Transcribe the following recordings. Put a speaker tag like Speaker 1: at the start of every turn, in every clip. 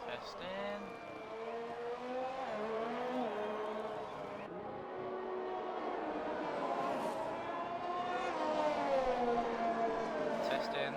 Speaker 1: Testing. Testing.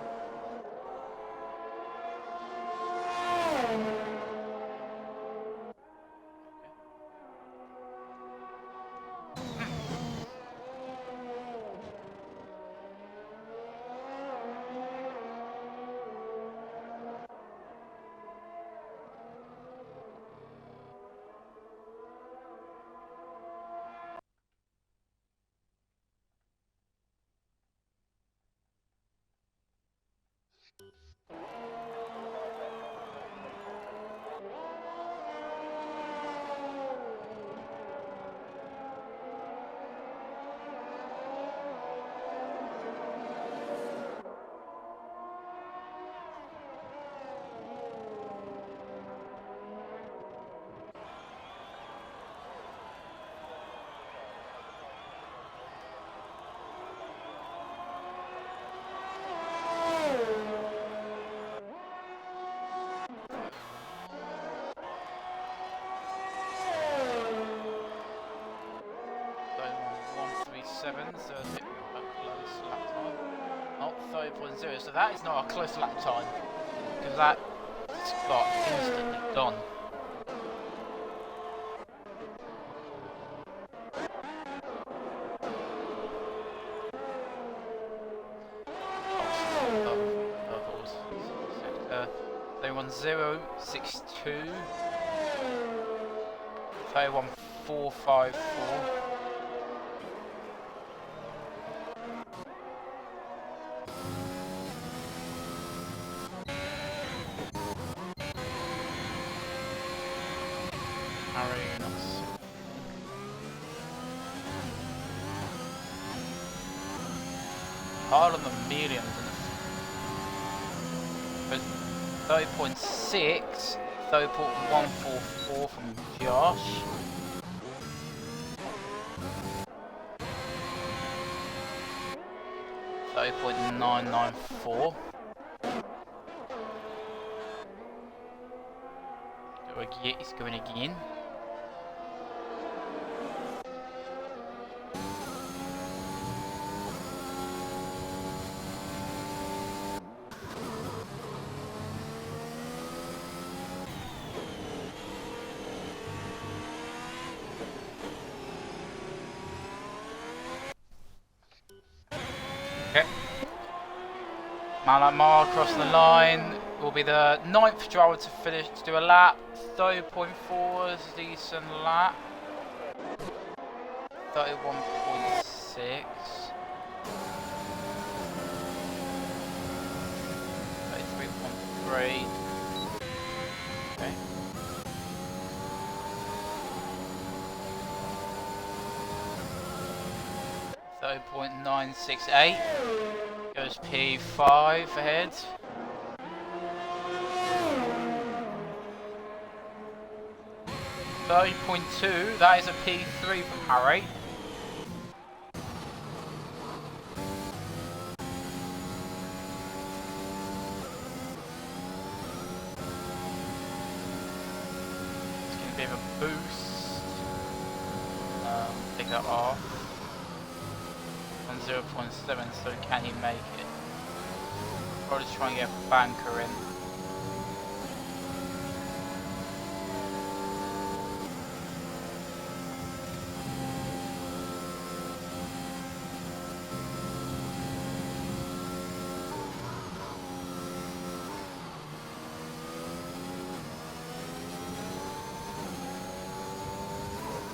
Speaker 1: So a close lap time. Oh, 30.0, so that is not a close lap time, because that's got instantly gone. Sector 31062, 31454. Hard on the mediums, but 30.6, 30.144 from Josh. .994. He's going again. Okay. Malamar crossing the line. Will be the 9th driver to finish to do a lap. 30.4 is a decent lap. 31.6. 33.3. Okay. .968 goes P5 ahead. .2, that is a P3 from Harry. It's going to be a boost. Take that off. On 0.7, so can he make it? I'll just try and get a banker in.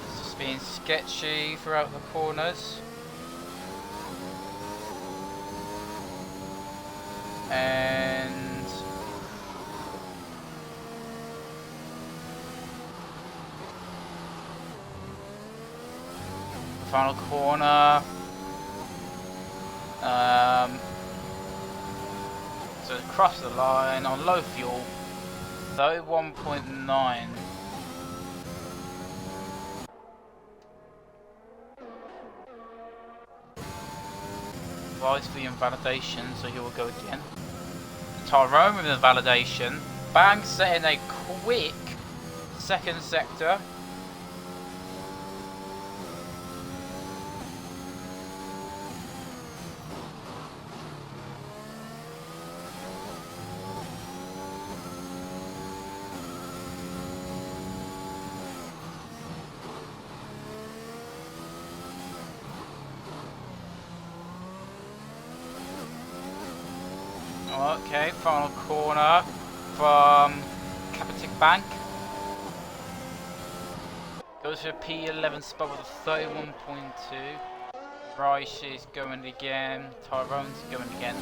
Speaker 1: It's just being sketchy throughout the corners. And final corner. So across the line on low fuel, 31.9. Rise for the invalidation, so he will go again. Tyrone with the validation. Bang setting a quick second sector. Okay, final corner from Capitic Bank. Goes for a P11 spot with a 31.2. Rice is going again. Tyrone's going again.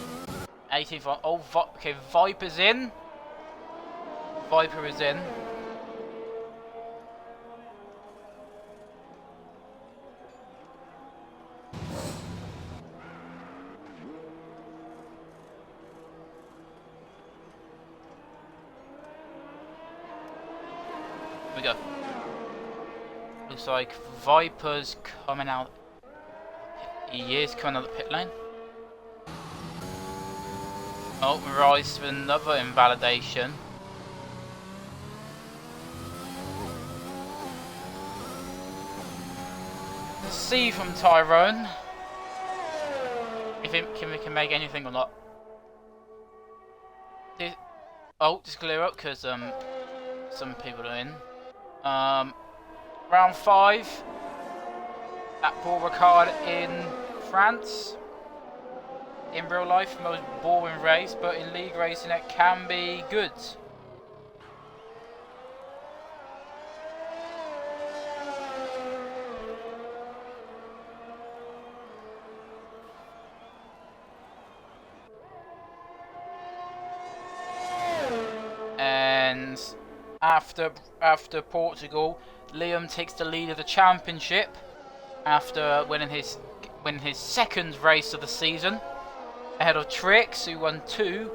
Speaker 1: 85. Oh, okay, Viper's in. Viper is in. Here we go. Looks like Viper's coming out. He is coming out of the pit lane. Oh, Rice with another invalidation. Let's see from Tyrone if we can make anything or not. Oh, just clear up because some people are in. Round 5 at Paul Ricard in France. In real life, most boring race, but in league racing it can be good. And after Portugal, Liam takes the lead of the championship after winning his second race of the season, ahead of Trix, who won 2.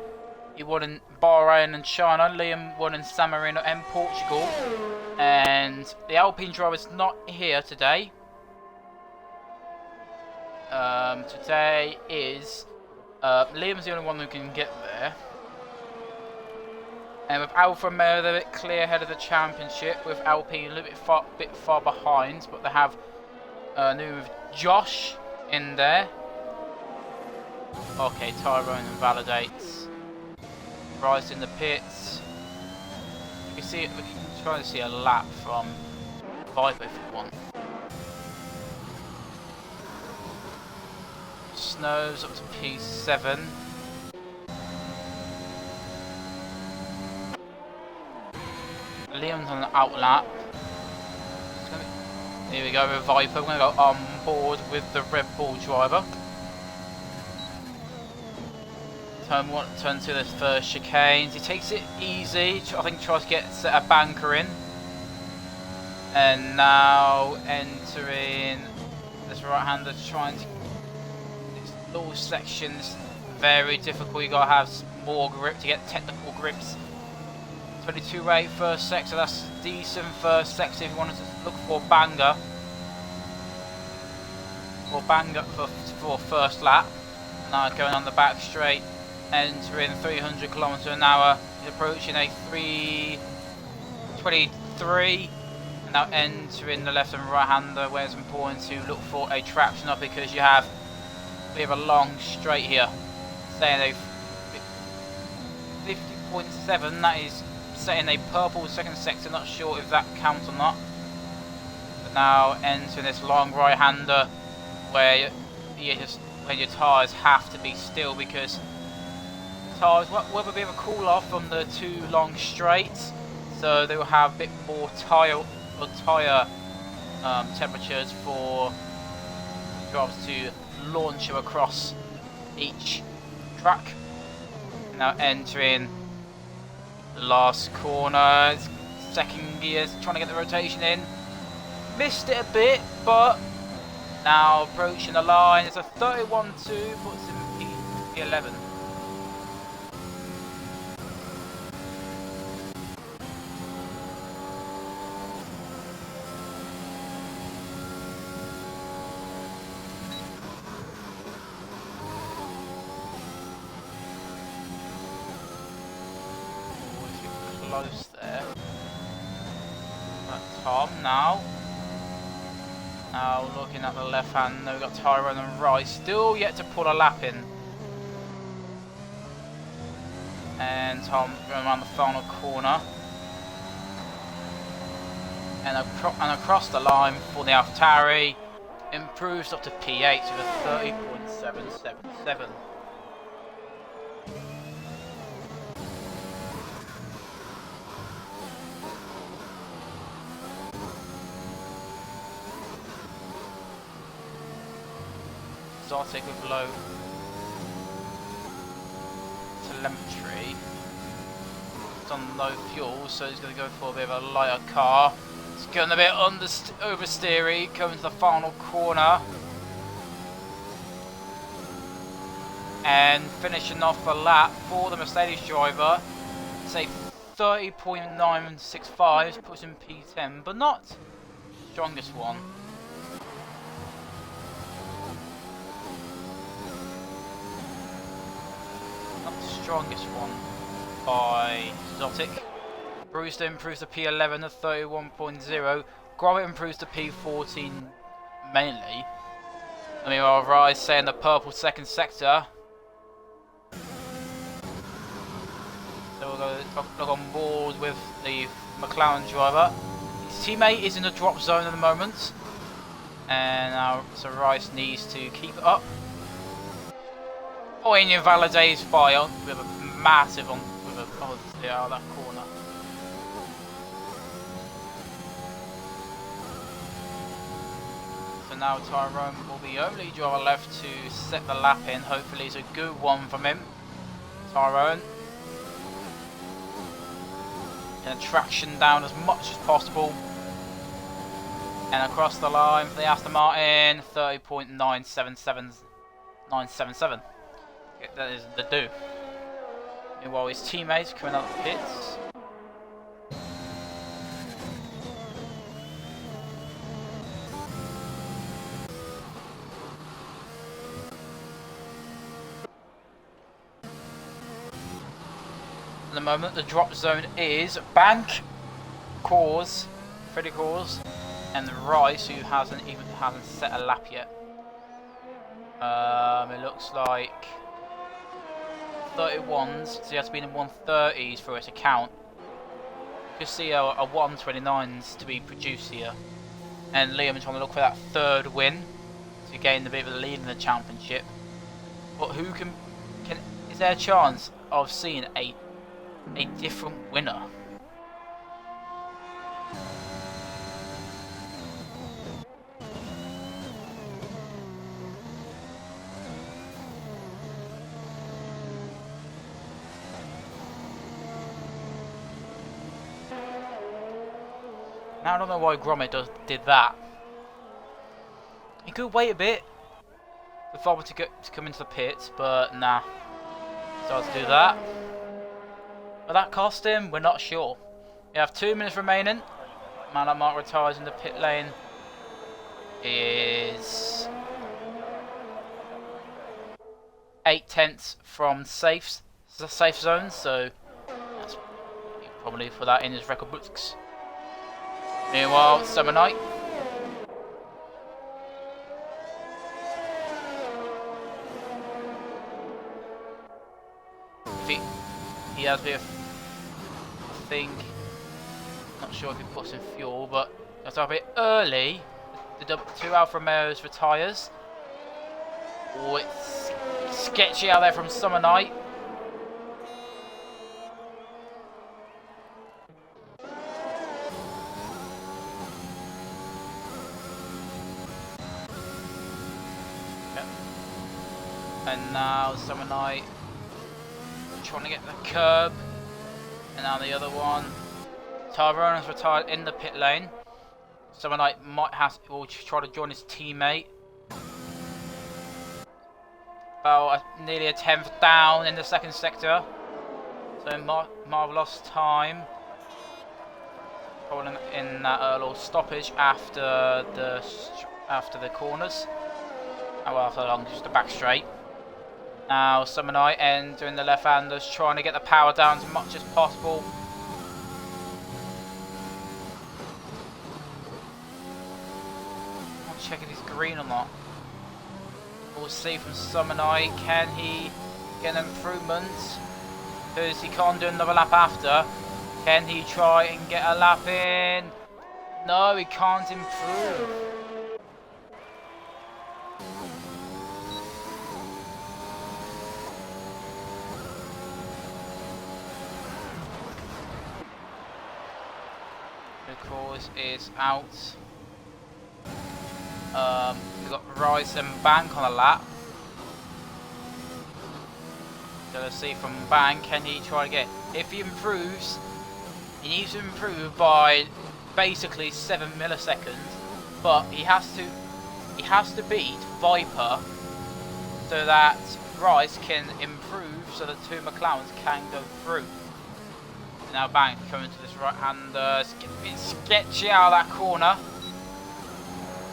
Speaker 1: He won in Bahrain and China. Liam won in San Marino and Portugal. And the Alpine driver is not here today. Today is Liam's the only one who can get there. And with Alfa Romeo, they're a bit clear ahead of the championship. With Alpine a little bit far behind, but they have new Josh in there. Okay, Tyrone invalidates. Rice in the pits. You can see it. We can try to see a lap from Viper if you want. Snows up to P7. Liam's on the out lap. Here we go with Viper. We're going to go on board with the Red Bull driver. Turn to this first chicanes. He takes it easy. I think tries to get a banker in. And now entering this right-hander, trying to. This little section's very difficult. You gotta have more grip to get technical grips. 22.8 first sector, that's decent first sector if you wanted to look for banger. Or banger for first lap. Now going on the back straight, entering 300 km an hour, he's approaching a 323. And now entering the left and right hander where it's important to look for a traction up because we have a long straight here. Saying a 50.7, that is setting a purple second sector, not sure if that counts or not. But now entering this long right hander where your tyres have to be still because the tyres will have a bit of a cool off from the 2 long straights, so they will have a bit more tyre temperatures for drivers to launch them across each track. Now entering the last corner. Second gear, trying to get the rotation in. Missed it a bit, but now approaching the line. It's a 31.2, puts him P11. Close there. That's Tom now. Now looking at the left hand, we've got Tyrone and Rice, still yet to pull a lap in. And Tom going around the final corner. And across the line for the AlphaTauri, improves up to P8 with a 30.777. Exotic with low telemetry. It's on low fuel, so he's going to go for a bit of a lighter car. It's going a bit oversteery, coming to the final corner. And finishing off the lap for the Mercedes driver. Say 30.965, puts him P10, but not the strongest one. Strongest one by Exotic. Brewster improves to P11 at 31.0. Gromit improves to P14 mainly. I mean, while Rise say in the purple second sector. So we'll go look on board with the McLaren driver. His teammate is in the drop zone at the moment. And now so Rice needs to keep it up. Oh, and invalidates by on with a massive on with a out of that corner. So now Tyrone will be the only driver left to set the lap in. Hopefully it's a good one from him. Tyrone. And traction down as much as possible. And across the line for the Aston Martin, 30.977. That is the do. Meanwhile, his teammates coming out of the pits. At the moment, the drop zone is Bank, Cause, Freddy Cause, and Rice, who hasn't set a lap yet. It looks like 31s, so he has to be in 130s for it to count. You can see a 129s to be produced here. And Liam is trying to look for that third win to gain a bit of a lead in the championship. But who can is there a chance of seeing a different winner? Now I don't know why Gromit did that. He could wait a bit for Farmer to come into the pits, but nah. Starts to do that. But that cost him, we're not sure. We have 2 minutes remaining. Man like Mark retires in the pit lane. Is 8/10 from safe zone, so that's probably for that in his record books. Meanwhile, Summer Night. He has a bit of, I think, not sure if he puts in fuel, but that's a bit early. The 2 Alfa Romeos retires. Oh, it's sketchy out there from Summer Night. And now Summer Night trying to get the curb. And now the other one. Tyrone's retired in the pit lane. Someone like will try to join his teammate. About nearly a 10th down in the second sector. So marvellous time. Holding in that little stoppage after the corners. Oh, after just the back straight. Now Summonite entering the left-handers, trying to get the power down as much as possible. I'm checking if he's green or not. We'll see from Summonite. Can he get an improvement? Because he can't do another lap after. Can he try and get a lap in? No, he can't improve. The course is out. We've got Rice and Bank on a lap. So let's see from Bank, can he try to get... If he improves, he needs to improve by basically 7 milliseconds, but he has to beat Viper so that Rice can improve so the two McLarens can go through. Now Bank coming to this right-hander, it's sketchy out of that corner.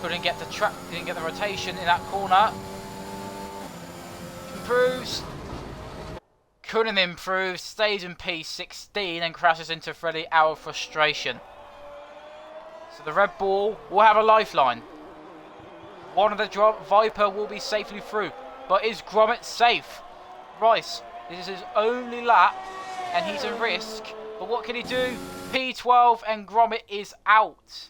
Speaker 1: Couldn't get the rotation in that corner. Improves. Couldn't improve, stays in P16 and crashes into Freddy out of frustration. So the Red Bull will have a lifeline. One of the Viper will be safely through, but is Gromit safe? Rice, this is his only lap and he's at risk, but what can he do? P12 and Gromit is out.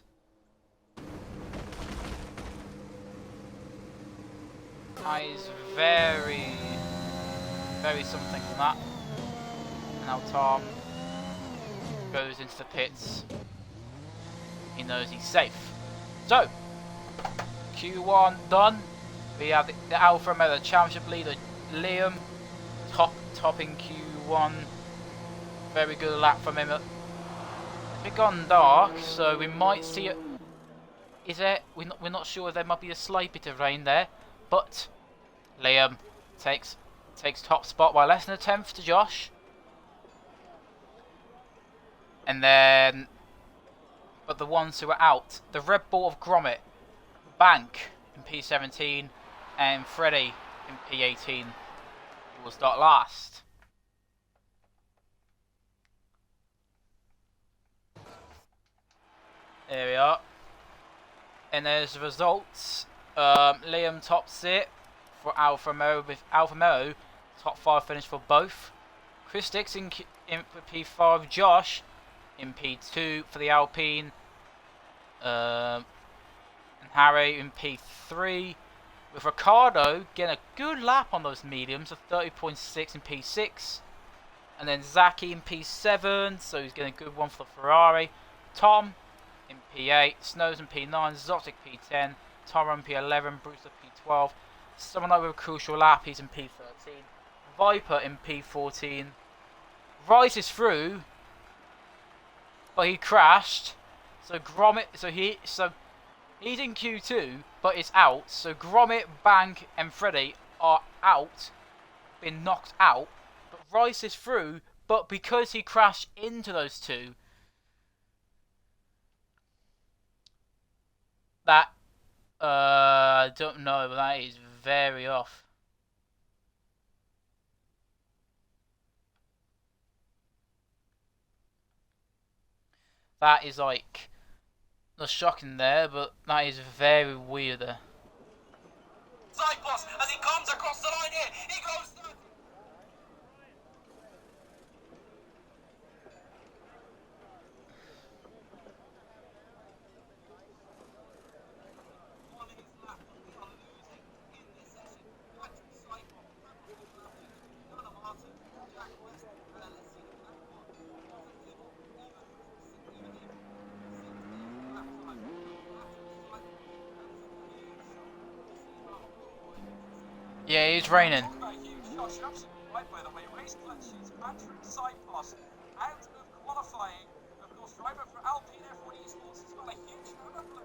Speaker 1: That is very something from that. And now Tom goes into the pits. He knows he's safe. So, Q1 done. We have the Alfa Romeo Championship leader Liam topping Q1. Very good lap from him. It's a bit gone dark, so we might see it. Is there? We're not sure. There might be a slight bit of rain there, but Liam takes top spot by less than a tenth to Josh. And then, but the ones who are out, the Red Bull of Gromit, Bank in P17, and Freddy in P18 will start last. There we are. And there's the results. Liam tops it for Alfa Romeo, with Alfa Romeo top 5 finish for both. Chris Dix in for P5, Josh in P2 for the Alpine, and Harry in P3, with Ricardo getting a good lap on those mediums of 30.6 in P6, and then Zaki in P7, so he's getting a good one for the Ferrari. Tom in P8, Snows in P9, Zotic P10, Tom in P11, Brewster P12. Someone like with a crucial lap, he's in P13. Viper in P14. Rice is through, but he crashed. So Gromit, he's in Q2, but it's out. So Gromit, Bank, and Freddy are out, been knocked out. But Rice is through, but because he crashed into those two, that I don't know, but that is very off. That is like not shocking there, but that is very weird there.
Speaker 2: Cyclops, as he comes across the line here, he goes through.
Speaker 1: Yeah, it's raining.
Speaker 2: issues. Battery side pass out of qualifying. Of course, driver for Alpine F1 Esports has got a huge hammer blow.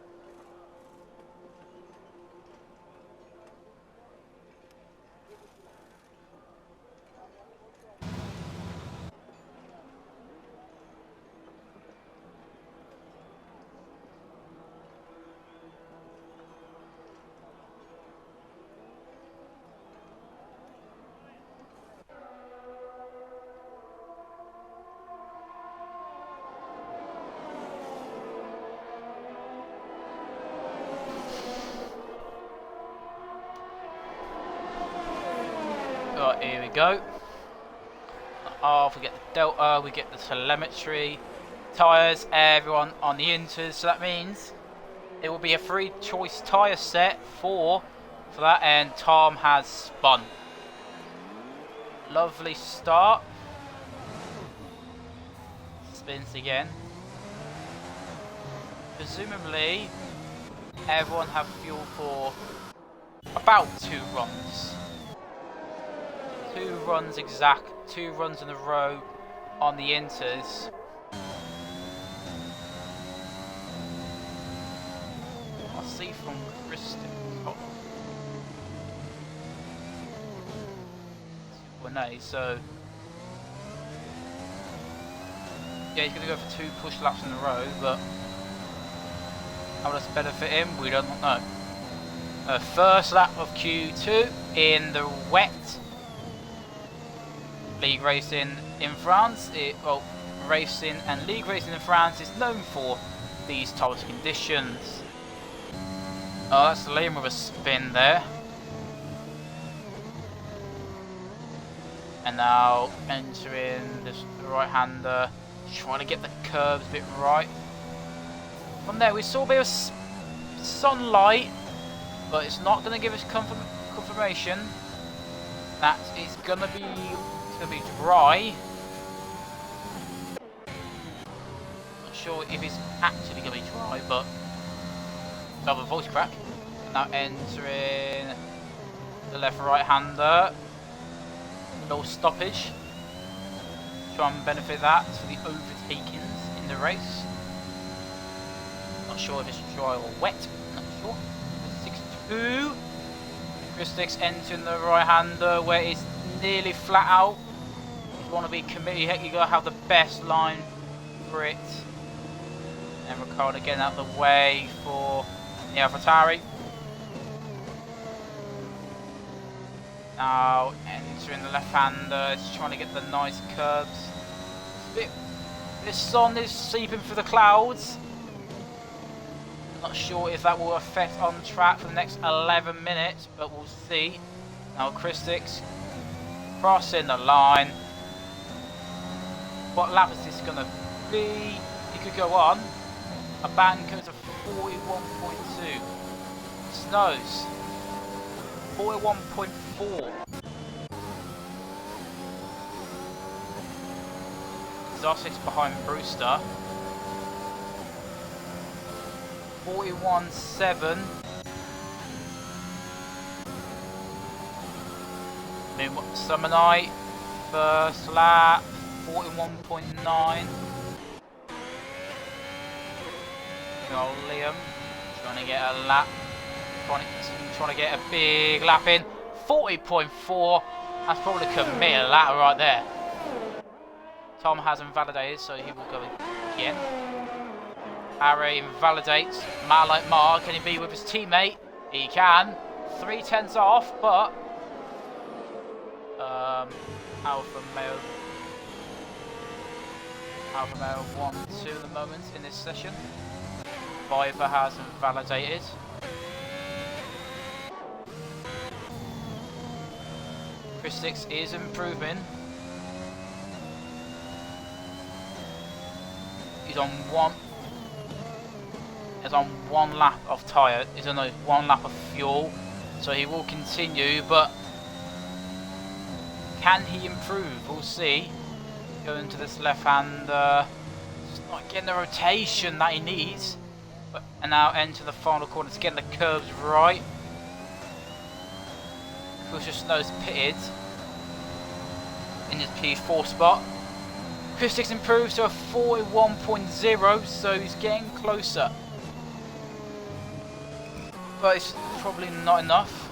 Speaker 1: Right, here we go. Oh, we get the delta, we get the telemetry, tyres, everyone on the inters. So that means it will be a free choice tyre set for that, and Tom has spun. Lovely start. Spins again. Presumably, everyone have fuel for about 2 runs. 2 runs in a row on the inters. I see from Kristen. Oh. So yeah, he's going to go for 2 push laps in a row, but how does it benefit him? We don't know. First lap of Q2 in the wet. League racing in France, racing and league racing in France is known for these types of conditions. Oh, that's Liam with a spin there. And now entering this right-hander, trying to get the curbs a bit right. From there we saw a bit of sunlight, but it's not going to give us confirmation that it's going to be dry. Not sure if it's actually going to be dry, but I have a voice crack. Now entering the left-right-hander. Little stoppage. Try and benefit that for the overtakings in the race. Not sure if it's dry or wet. Not sure. 6-2. Christix entering the right-hander where it's nearly flat out. If you want to be committed, you got to have the best line for it. And Ricardo getting out of the way for the AlphaTauri. Now entering the left-hander, it's trying to get the nice curves. The sun is seeping through the clouds. Not sure if that will affect on track for the next 11 minutes, but we'll see. Now Christix crossing the line. What lap is this going to be? He could go on. A bank goes to 41.2. Snows. 41.4. Zosic's behind Brewster. 41.7. Summer Night, first lap, 41.9. Liam trying to get a lap, trying to get a big lap in. 40.4. That's probably a committed lap right there. Tom has invalidated, so he will go again. Harry invalidates. Man like Mark, can he be with his teammate? He can. 3/10 off, but Alpha Male 1-2 at the moment in this session. Viper has invalidated. Christix is improving. He's on one lap of tyre. He's on 1 lap of fuel, so he will continue. But can he improve? We'll see. Going to this left-hander, just not getting the rotation that he needs. And now enter the final corner to get the curves right. Pusher Snow's pitted. in his P4 spot. Acoustics improves to a 41.0, so he's getting closer. But it's probably not enough.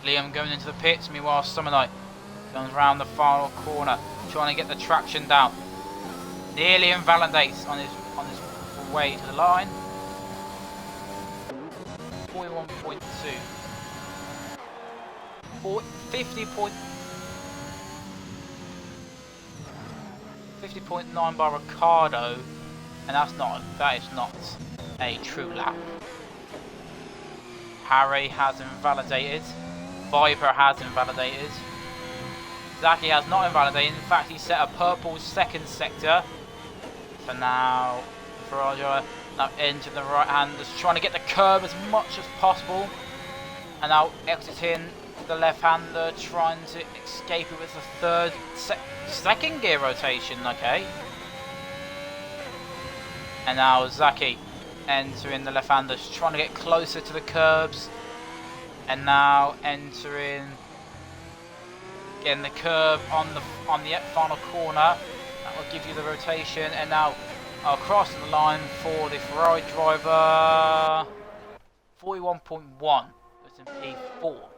Speaker 1: Liam going into the pits, meanwhile Summonite comes around the final corner, trying to get the traction down. Nearly invalidates on his way to the line. 41.2. 50.9 by Ricardo, and that is not a true lap. Harry has invalidated. Viper has invalidated. Zaki has not invalidated. In fact, he set a purple second sector. So now, Ferrari now into the right hand, just trying to get the curb as much as possible. And now exiting the left hander, trying to escape it with the second gear rotation. Okay. And now Zaki entering the left hander, trying to get closer to the curbs. And now entering, getting the curb on the final corner. That will give you the rotation. And now crossing the line for the Ferrari driver. 41.1. It's in P4.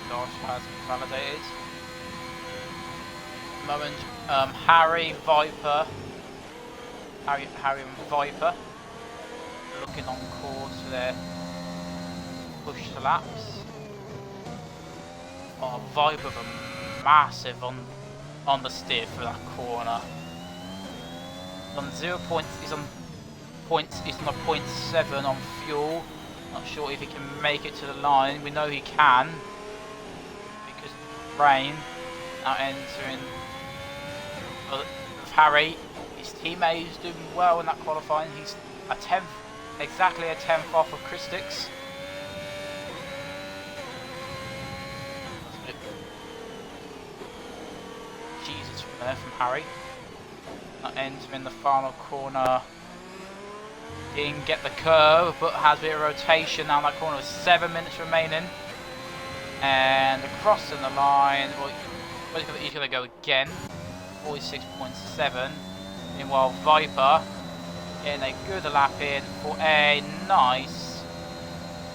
Speaker 1: Josh has validated. Moment, Harry and Viper looking on course for their push to laps. Oh, Viper were massive on the steer for that corner. He's on 0 points. He's on points. He's on a 0.7 on fuel. Not sure if he can make it to the line. We know he can because of the rain. Now entering. With Harry, his teammate is doing well in that qualifying. He's a 10th, exactly a 10th off of Christix. Jesus from there from Harry. Now entering the final corner. Didn't get the curve, but has a bit of rotation down that corner with 7 minutes remaining. And crossing the line. Well, he's going to go again. 46.7. Meanwhile, Viper getting a good lap in for a nice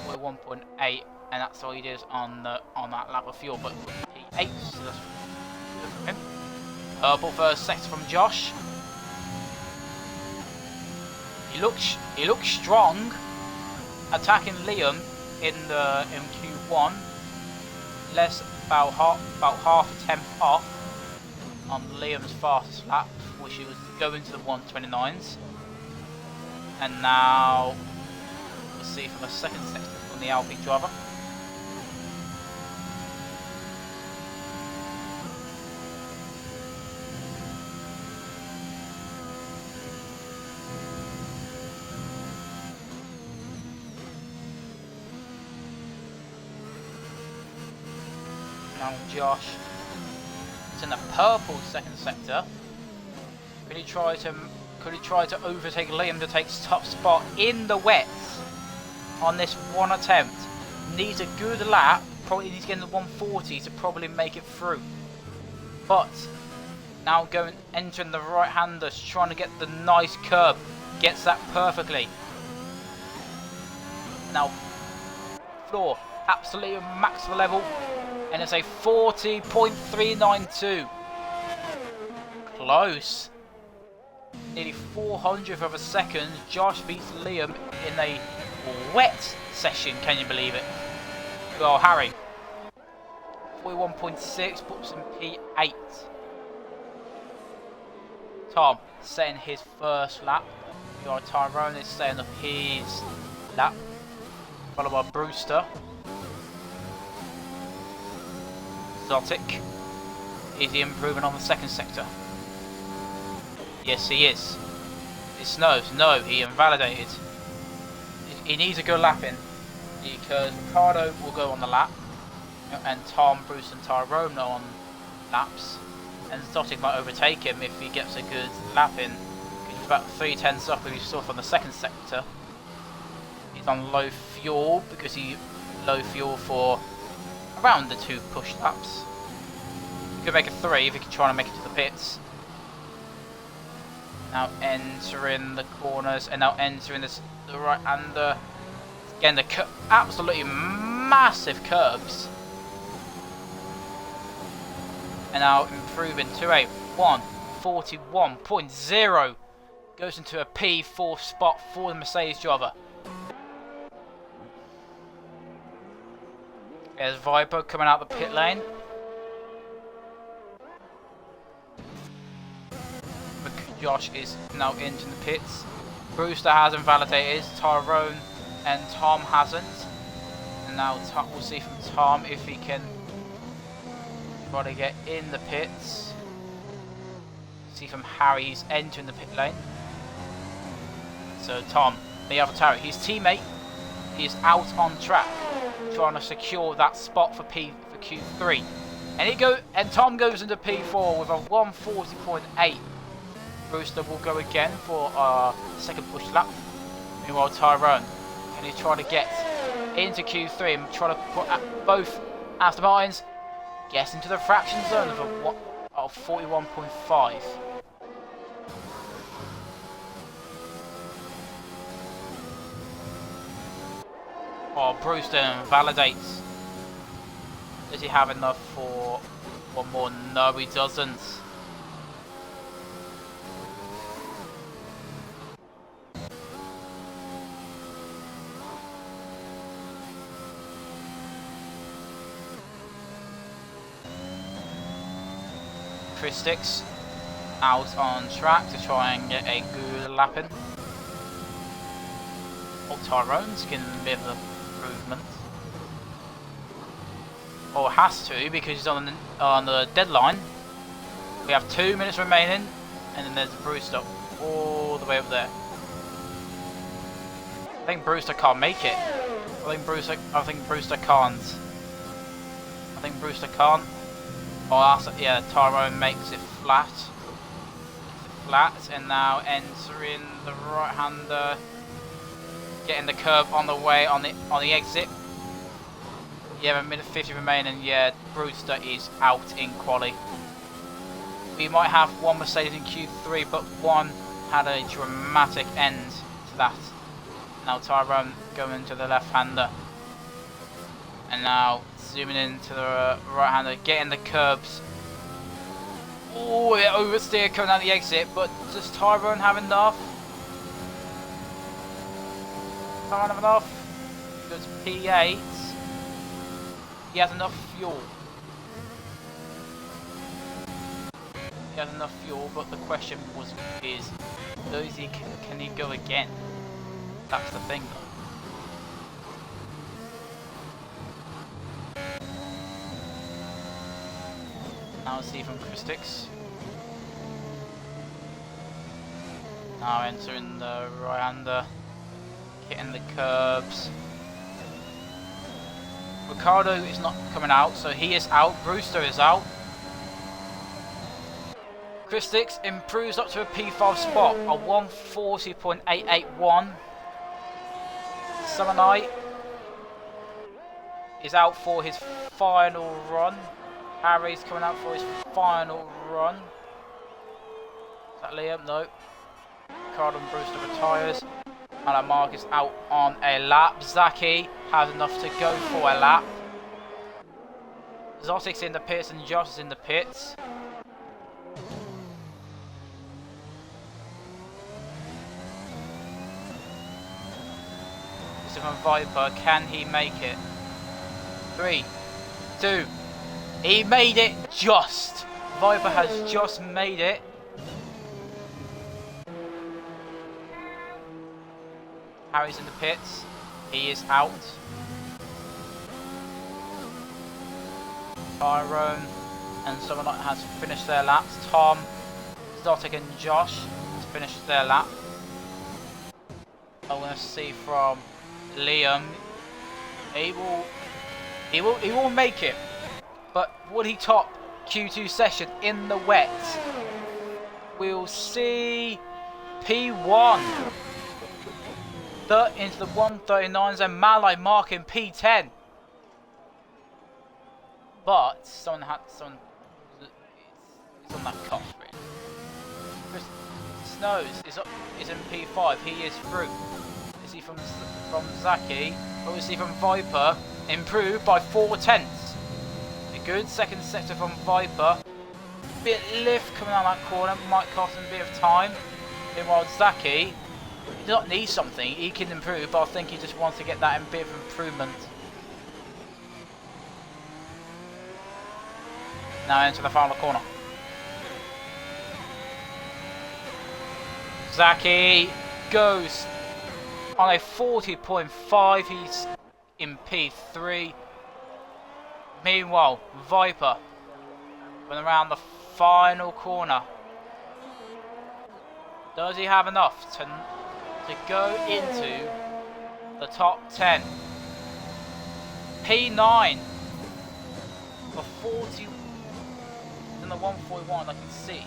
Speaker 1: 41.8, and that's all he did on that lap of fuel. But P8, so that's good for him. Purple first sector from Josh. He looks strong, attacking Liam in Q1. Less about half a tenth off on Liam's fastest lap, which he was going to the 129s. And now we'll see from the second sector from the Alpine driver. Now Josh. It's in the purple second sector. Could he try to overtake Liam to take top spot in the wets on this one attempt? Needs a good lap. Probably needs to get in the 140 to probably make it through. But now entering the right hander, trying to get the nice curb. Gets that perfectly. Now floor absolutely max level. And it's a 40.392. Close. Nearly 400th of a second. Josh beats Liam in a wet session. Can you believe it? Well, Harry. 41.6 puts him P8. Tom setting his first lap. Tyrone is setting up his lap. Followed by Brewster. Zotic. Is he improving on the second sector? Yes, he is. It snows. No, he invalidated. He needs a good lap in because Ricardo will go on the lap, and Tom, Bruce, and Tyrone are on laps, and Zotic might overtake him if he gets a good lap in. Because about 3/10 up, as you saw from the second sector. He's on low fuel because he low fuel for around the 2 push laps. He could make a 3 if he could try to make it to the pits. Now entering the corners and now entering the right hander. Again, the absolutely massive curbs. And now improving to a 1:41.0. Goes into a P4 spot for the Mercedes driver. There's Viper coming out the pit lane. Josh is now into the pits. Brewster hasn't validated. Tyrone and Tom hasn't. And now we'll see from Tom if he can try to get in the pits. See from Harry, he's entering the pit lane. So Tom, the other Terry, his teammate, is out on track, trying to secure that spot for Q3. And Tom goes into P4 with a 1:40.8. Brewster will go again for a second push lap. Meanwhile, Tyrone, can he try to get into Q3 and try to put both Aston Martins gets into the fraction zone of 41.5. Oh, Brewster validates. Does he have enough for one more? No, he doesn't. Christix out on track to try and get a good lap in. Oh, Tyrone's can live the improvement. Or has to, because he's on the deadline. We have 2 minutes remaining, and then there's Brewster all the way up there. I think Brewster can't make it. I think Brewster can't. Oh, yeah, Tyrone makes it flat. And now entering the right-hander, getting the curb on the way on the exit. Yeah, 1:50 remaining. Yeah, Brewster is out in quali. We might have one Mercedes in Q3, but one had a dramatic end to that. Now Tyrone going to the left-hander, and now zooming into the right-hander, getting the curbs. Oh, yeah, oversteer coming out the exit, but does Tyrone have enough? Tyrone have enough? Because P8, he has enough fuel. He has enough fuel, but the question is, can he go again? That's the thing, though. Now see from Christix. Now entering the right-hander, hitting the curbs. Ricardo is not coming out, so he is out. Brewster is out. Christix improves up to a P5 spot, a 1:40.881. Summer Night is out for his final run. Harry's coming out for his final run. Is that Liam? No. Ricardo and Brewster retires. And Mark is out on a lap. Zaki has enough to go for a lap. Zotic's in the pits and Josh is in the pits. From Viper, can he make it? 3, 2, he made it just! Viper has just made it. Harry's in the pits. He is out. Tyrone and someone has finished their laps. Tom, Zotic and Josh has finished their lap. I want to see from Liam. He will make it. But would he top Q2 session in the wet? We'll see. P1. Into the 139s and Malay marking P10. But someone it's on that cusp really. Chris Snows is in P5. He is through. Is he from Zaki? Or is he from Viper? Improved by 4/10. A good second sector from Viper. Bit lift coming out that corner, might cost him a bit of time. Meanwhile, Zaki, he does not need something, he can improve, but I think he just wants to get that bit of improvement. Now into the final corner. Zaki goes on a 40.5, he's in P3. Meanwhile, Viper went around the final corner. Does he have enough to go into the top 10? P9 for 40 in the 141 I can see.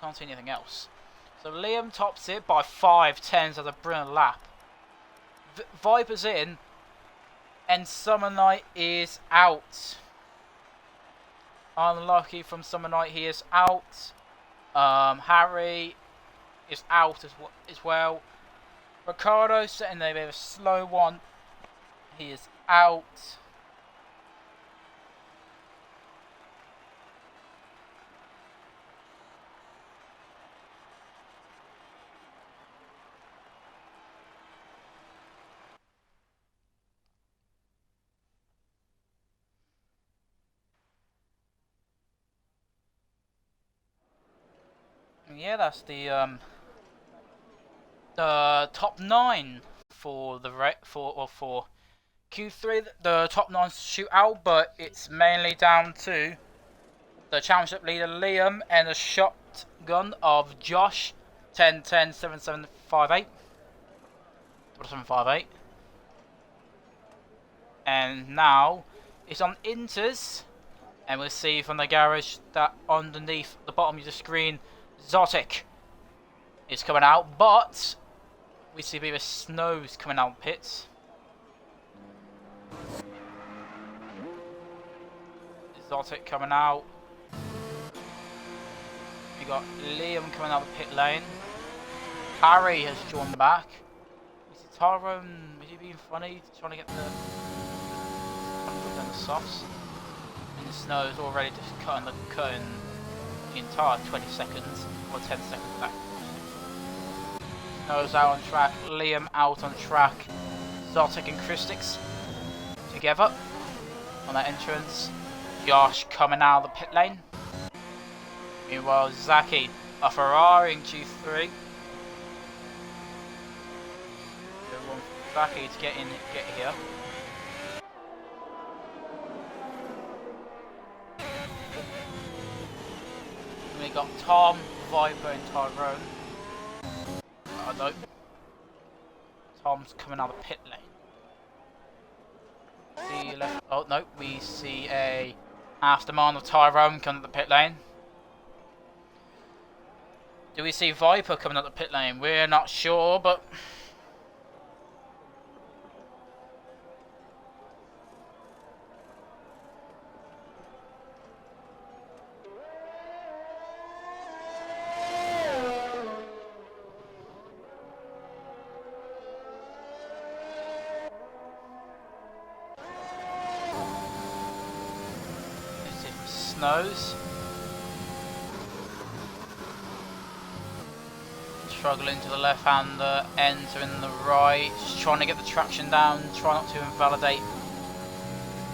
Speaker 1: Can't see anything else. So Liam tops it by 5/10 as a brilliant lap. Viper's in, and Summer Night is out. Unlucky from Summer Night, he is out. Harry is out as well. Ricardo setting there a bit of a slow one. He is out. Yeah, that's the top 9 for the for Q3. The top 9 shootout, but it's mainly down to the championship leader Liam and the shotgun of Josh. 10-10 7758 758. And now it's on Inters, and we'll see from the garage that underneath the bottom of the screen, Zotic is coming out, but we see a bit of Snows coming out of pits. Zotic coming out. We got Liam coming out of the pit lane. Harry has joined back. Is it Tyrone? Is he being funny? Trying to get the softs. And the Snows already just cutting the entire 20 seconds or 10 seconds back. Snows out on track, Liam out on track, Zotic and Christix together on that entrance. Josh coming out of the pit lane. Meanwhile, Zaki, a Ferrari in Q3. Zaki to get here. We got Tom, Viper, and Tyrone. No. Tom's coming out of the pit lane. See left. Oh no, we see a afterman of Tyrone coming out of the pit lane. Do we see Viper coming out of the pit lane? We're not sure, but Snows. Struggling to the left hander, entering the right, just trying to get the traction down, try not to invalidate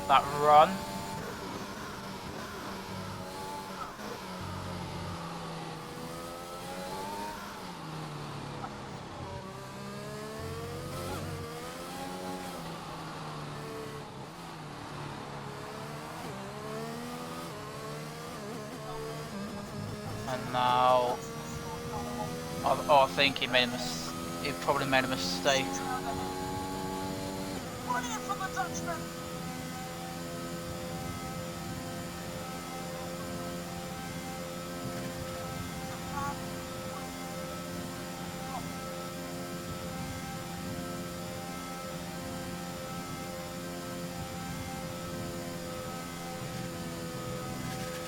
Speaker 1: that run. And now, I think he probably made a mistake.
Speaker 2: Brilliant from the Dutchman.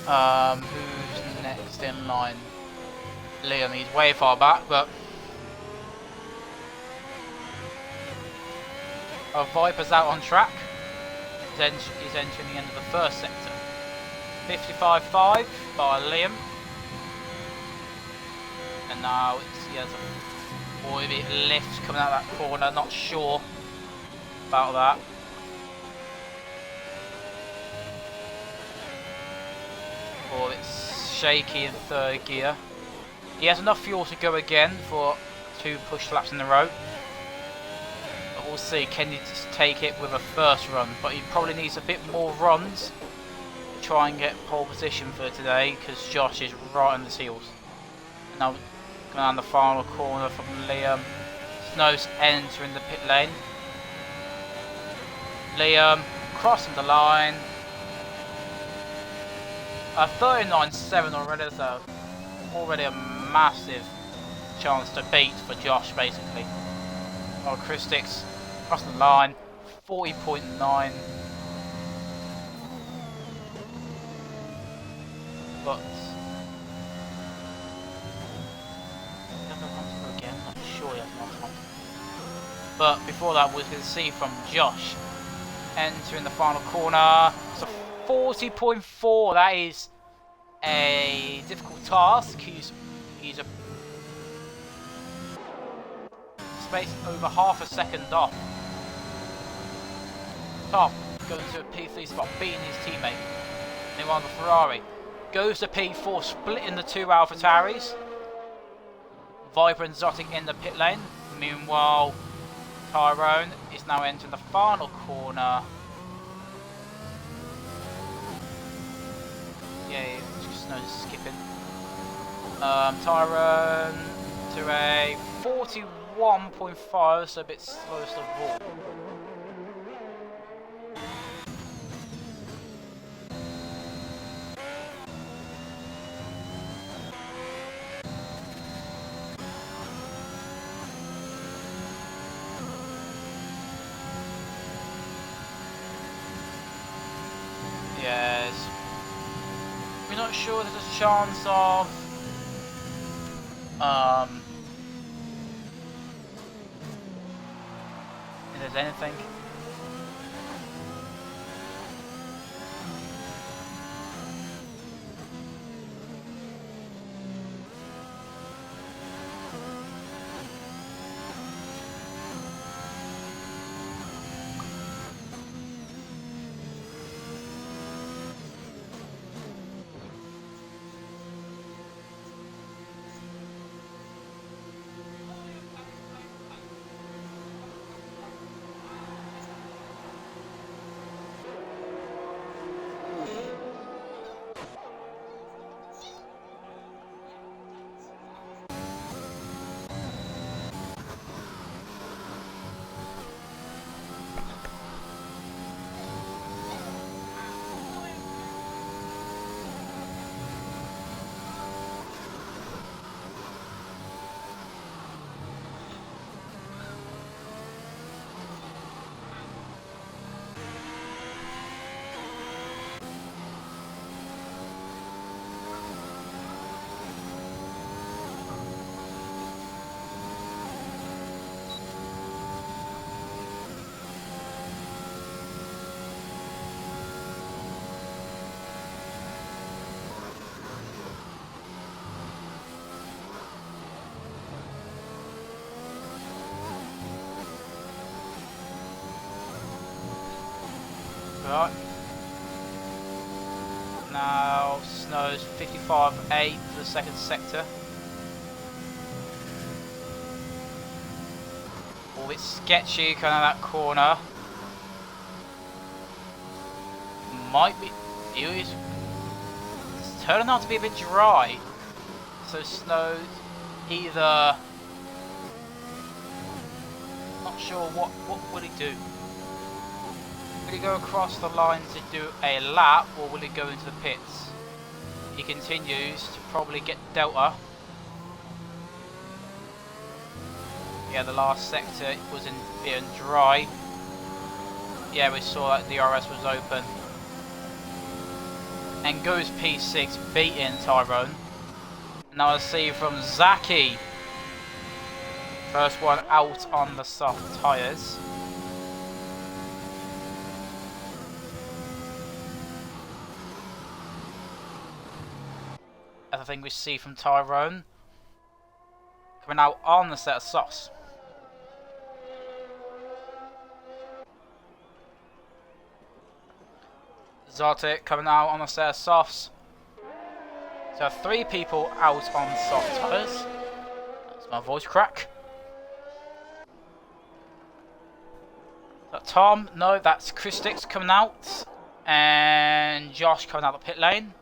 Speaker 1: Who's next in line? Liam, he's way far back, but Viper's out on track. He's entering the end of the first sector. 55.5 by Liam. And now he has a boy bit lift coming out of that corner, not sure about that. Oh, it's shaky in third gear. He has enough fuel to go again for 2 push laps in a row. But we'll see, can he just take it with a first run? But he probably needs a bit more runs to try and get pole position for today, because Josh is right on his heels. And now going down the final corner from Liam. Snow's entering the pit lane. Liam crossing the line. 39.7 already, so already a massive chance to beat for Josh, basically. Christics crossing the line, 40.9. But he doesn't want to go again. I'm sure he doesn't want to. But before that, we can see from Josh entering the final corner. So 40.4. That is a difficult task. He's a space over half a second off. Tom going to a P3 spot, beating his teammate. Meanwhile, the Ferrari goes to P4, splitting the 2 AlphaTauris. Viper and Zotic in the pit lane. Meanwhile, Tyrone is now entering the final corner. Yeah, just no skipping. Tyrone to a 41.5, so a bit slowest of all. Yes. We're not sure there's a chance of if there's anything. Right. Now Snow's 55.8 for the second sector. Oh, a bit sketchy kind of that corner. Might be. It's turning out to be a bit dry. So Snow's either not sure what will he do. Will he go across the line to do a lap, or will he go into the pits? He continues to probably get Delta. Yeah, the last sector was being dry. Yeah, we saw that the DRS was open. and goes P6, beating Tyrone. Now I see from Zaki. First one out on the soft tyres. As I think we see from Tyrone. Coming out on the set of softs. Zotic coming out on the set of softs. So 3 people out on soft tyres. That's my voice crack. Tom, no, that's Christix coming out. And Josh coming out the pit lane.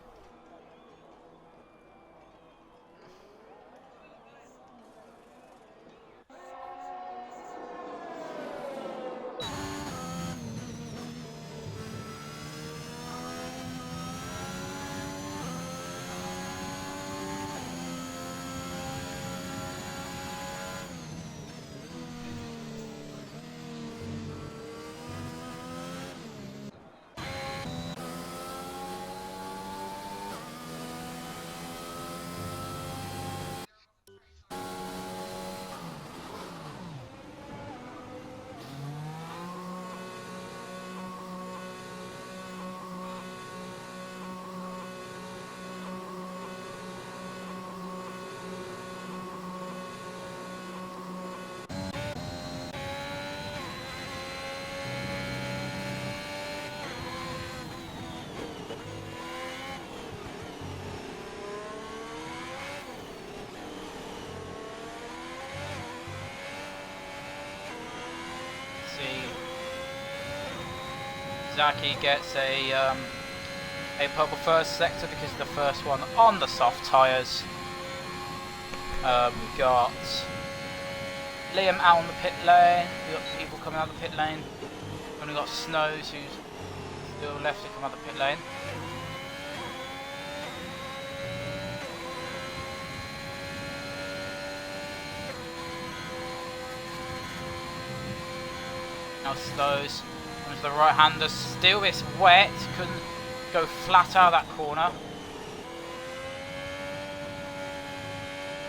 Speaker 1: Zaki gets a purple first sector because of the first one on the soft tyres. We got Liam out on the pit lane. We got people coming out of the pit lane. And we got Snows who's still left to come out of the pit lane. Now Snows. The right hander still is wet, couldn't go flat out of that corner.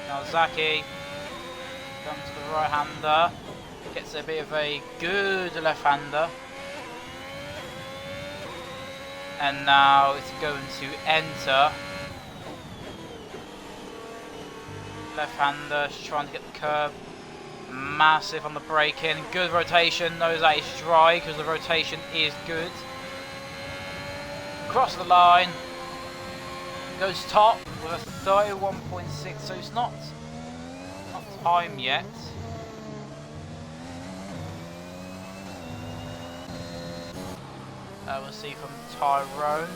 Speaker 1: Now Zaki comes to the right hander, gets a bit of a good left hander. And now it's going to enter. Left hander, trying to get the curb. Massive on the braking, good rotation, knows that it's dry because the rotation is good. Across the line, goes top with a 31.6, so it's not time yet. We'll see from Tyrone,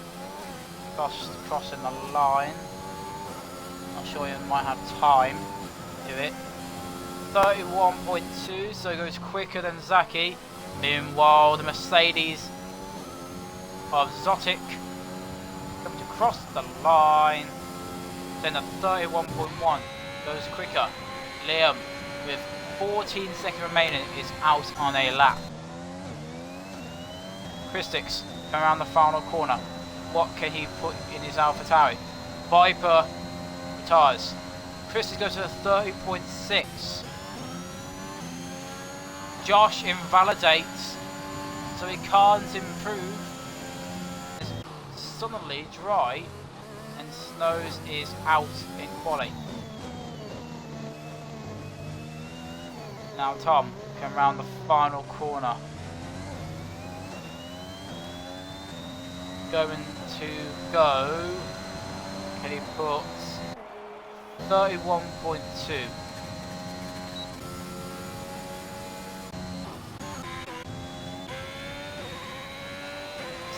Speaker 1: crossing the line. Not sure he might have time to do it. 31.2, so it goes quicker than Zaki. Meanwhile, the Mercedes of Zotic comes to cross the line. Then the 31.1 goes quicker. Liam, with 14 seconds remaining, is out on a lap. Christix coming around the final corner. What can he put in his AlphaTauri? Viper retires. Christix goes to the 30.6. Josh invalidates, so he can't improve. It's suddenly dry, and Snows is out in quali. Now Tom coming around the final corner. Going to go, can he put 31.2.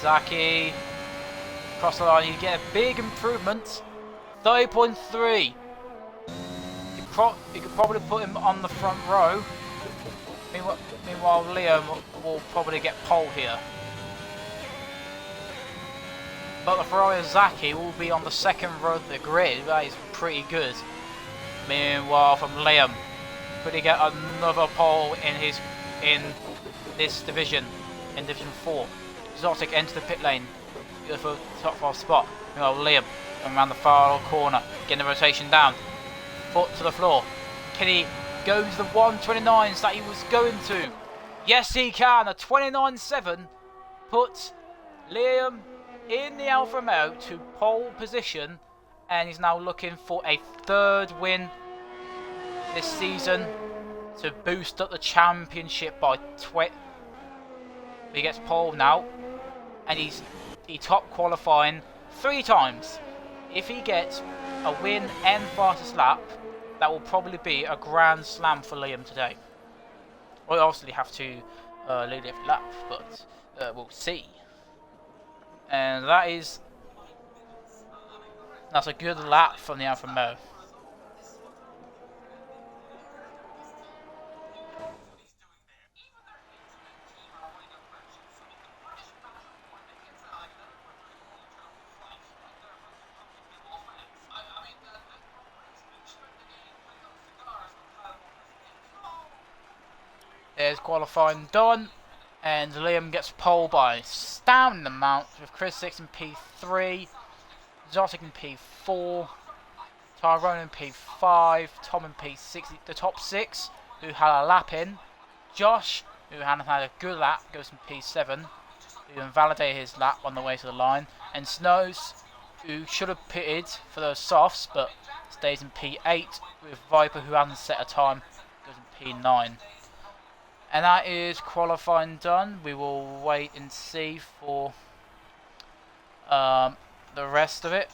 Speaker 1: Zaki, across the line, you get a big improvement, 30.3. You could probably put him on the front row. Meanwhile Liam will probably get pole here. But the Ferrari of Zaki will be on the second row of the grid. That is pretty good. Meanwhile from Liam, could he get another pole in this division, in Division 4? Zotic enter the pit lane. Go for the top 5 spot. Meanwhile, Liam going around the far corner, getting the rotation down. Foot to the floor. Can he go to the 129s that he was going to? Yes, he can. A 29.7 puts Liam in the Alfa Romeo to pole position, and he's now looking for a 3rd win this season to boost up the championship by 20. He gets pole now, and he top qualifying 3 times. If he gets a win and fastest lap, that will probably be a grand slam for Liam today. We'll obviously have to lead every lap, but we'll see. And that's a good lap from the Alfa Romeo. There's qualifying done, and Liam gets pole by astounding amount with Chris 6 in P3, Zotic in P4, Tyrone in P5, Tom in P6, the top 6 who had a lap in. Josh, who hadn't had a good lap, goes in P7, who invalidated his lap on the way to the line, and Snows, who should have pitted for those softs but stays in P8, with Viper, who hasn't set a time, goes in P9. And that is qualifying done. We will wait and see for the rest of it.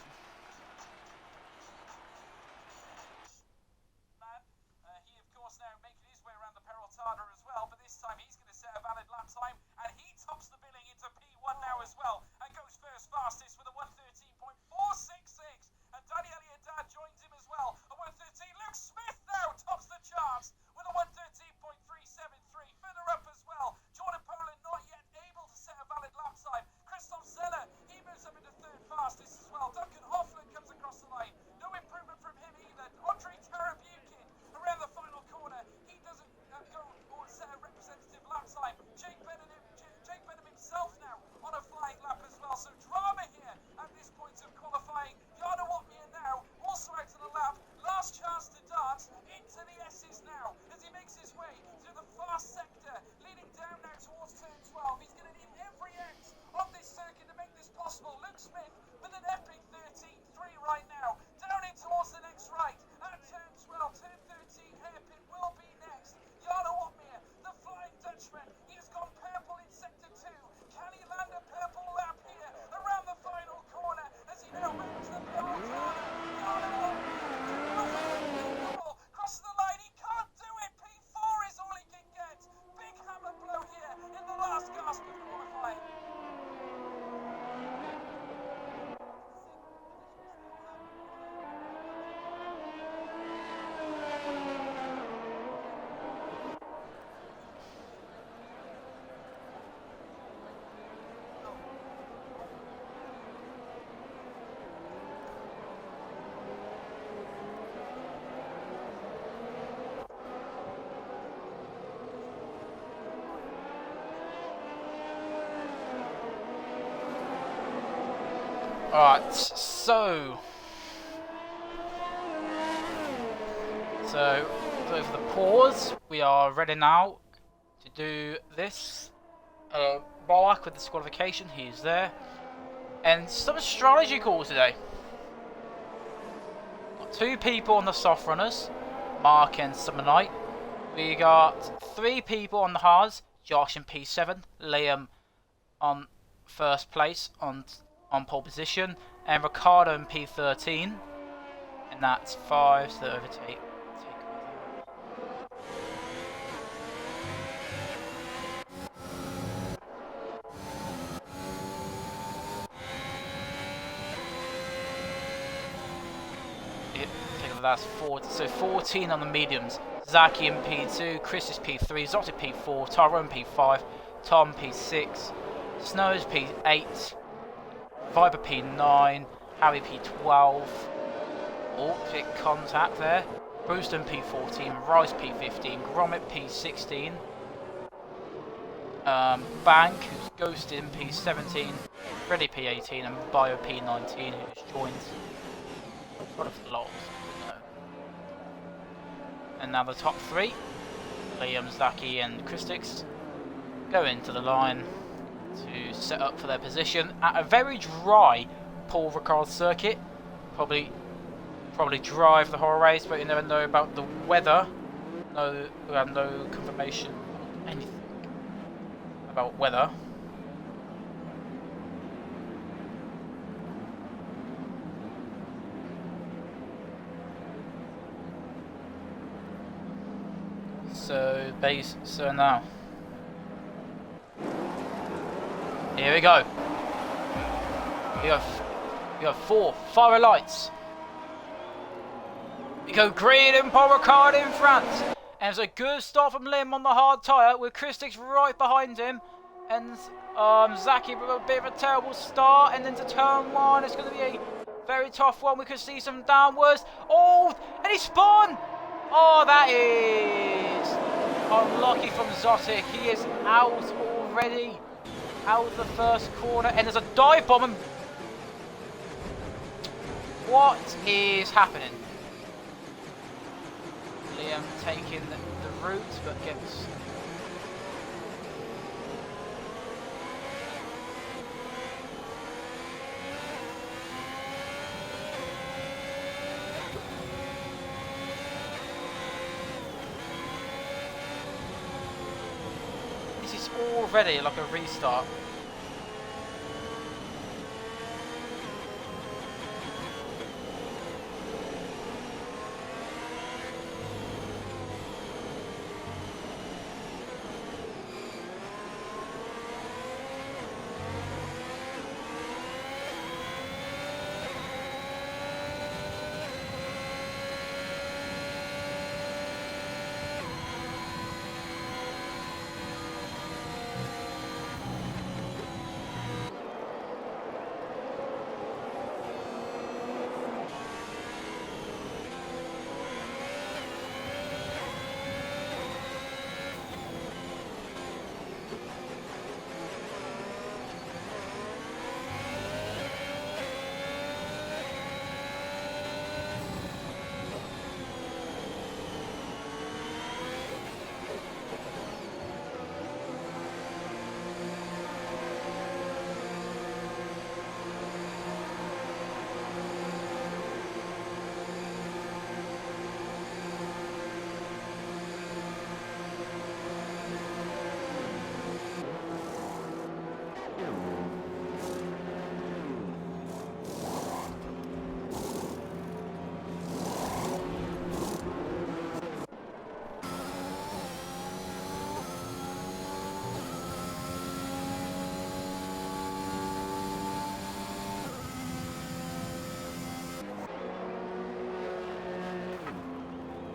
Speaker 2: He of course now making his way around the Peraltada as well, but this time he's going to set a valid lap time, and he tops the billing into P1 now as well, and goes first fastest with a 1:13.466, and Danny Elliott joins him as well, a 1:13. Luke Smith now tops the charts with a 1:13.373. Further up as well, Jordan Poland not yet able to set a valid lap time. Christoph Zeller, he moves up into 3rd fastest as well. Duncan Hoffman comes across the line. No improvement from him either. Andre Tarabukin around the final corner. He doesn't go or set a representative lap time. Jake Benham himself now on a flying lap as well. So drama here at this point of qualifying. Jarno Watmir now also out to the lap. Last chance to dance into the S's now as he makes his way through the fast sector, leading down now towards turn 12. He's going to need every ounce of this circuit to make this possible. Luke Smith with an epic 13.3 right now, down in towards the next right at turn 12. Turn 13 hairpin will be next. Jarno Watmir, the Flying Dutchman, he has gone purple in sector 2. Can he land a purple lap here around the final corner as he now rounds the Peraltada? Jarno Watmir, crosses the line, he can't do it. P4 is all he can get. Big hammer blow here in the last gasp of qualifying.
Speaker 1: Alright, so for the pause, we are ready now to do this. Bolak with the disqualification, he's there. And some strategy calls today. Got 2 people on the soft runners, Mark and Summer Knight. We got 3 people on the hards, Josh in P7, Liam on first place on pole position, and Ricardo in P13, and that's 5 to overtake. That's 4, so 14 on the mediums. Zaki in P2, Chris is P3, Zotic P4, Tyrone P5, Tom P6, Snows P8, Viper P9, Harry P12, bit contact there, Brewston P14, Rice P15, Gromit P16, Bank, who's ghosted in P17, Freddy P18, and Bio P19, who's joined. What of the lols? No. And now the top three, Liam, Zaki, and Christix, go into the line to set up for their position at a very dry Paul Ricard circuit. Probably drive the whole race, but you never know about the weather. No, we have no confirmation of anything about weather. So now, here we go. We have 4 fire lights. We go green and Paul Ricard in front. And it's a good start from Lim on the hard tyre with Christix right behind him. And Zaki with a bit of a terrible start. And then to turn 1, it's going to be a very tough one. We could see some downwards. Oh, and he spun! Oh, that is unlucky from Zotic. He is out already. Out of the first corner. And there's a dive bomb. And what is happening? Liam taking the route, but gets... This is already like a restart.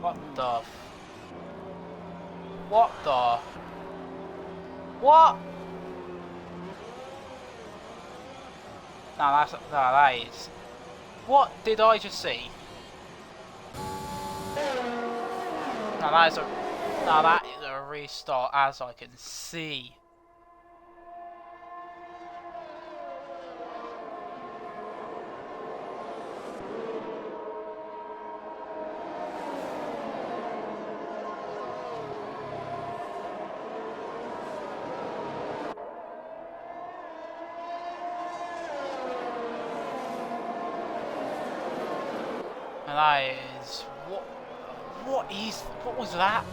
Speaker 1: What the? What the? What? No, that is. What did I just see? No, that is a restart, as I can see. And that is what was that?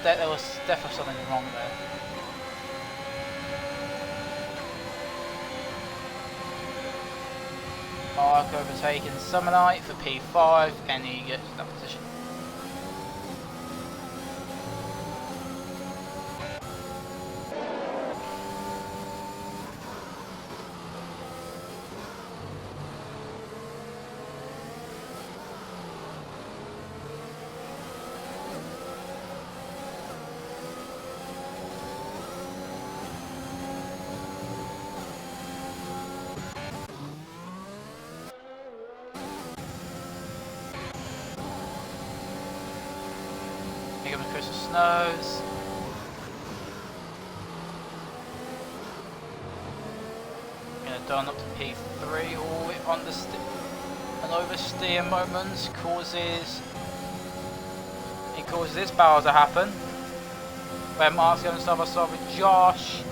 Speaker 1: There was definitely something wrong there. Mark overtaking Summonite for P5, and he gets that position. goes to Snows. Done up to P3, all on the an oversteer moment causes this battle to happen. Where Mark's going side by side with Josh.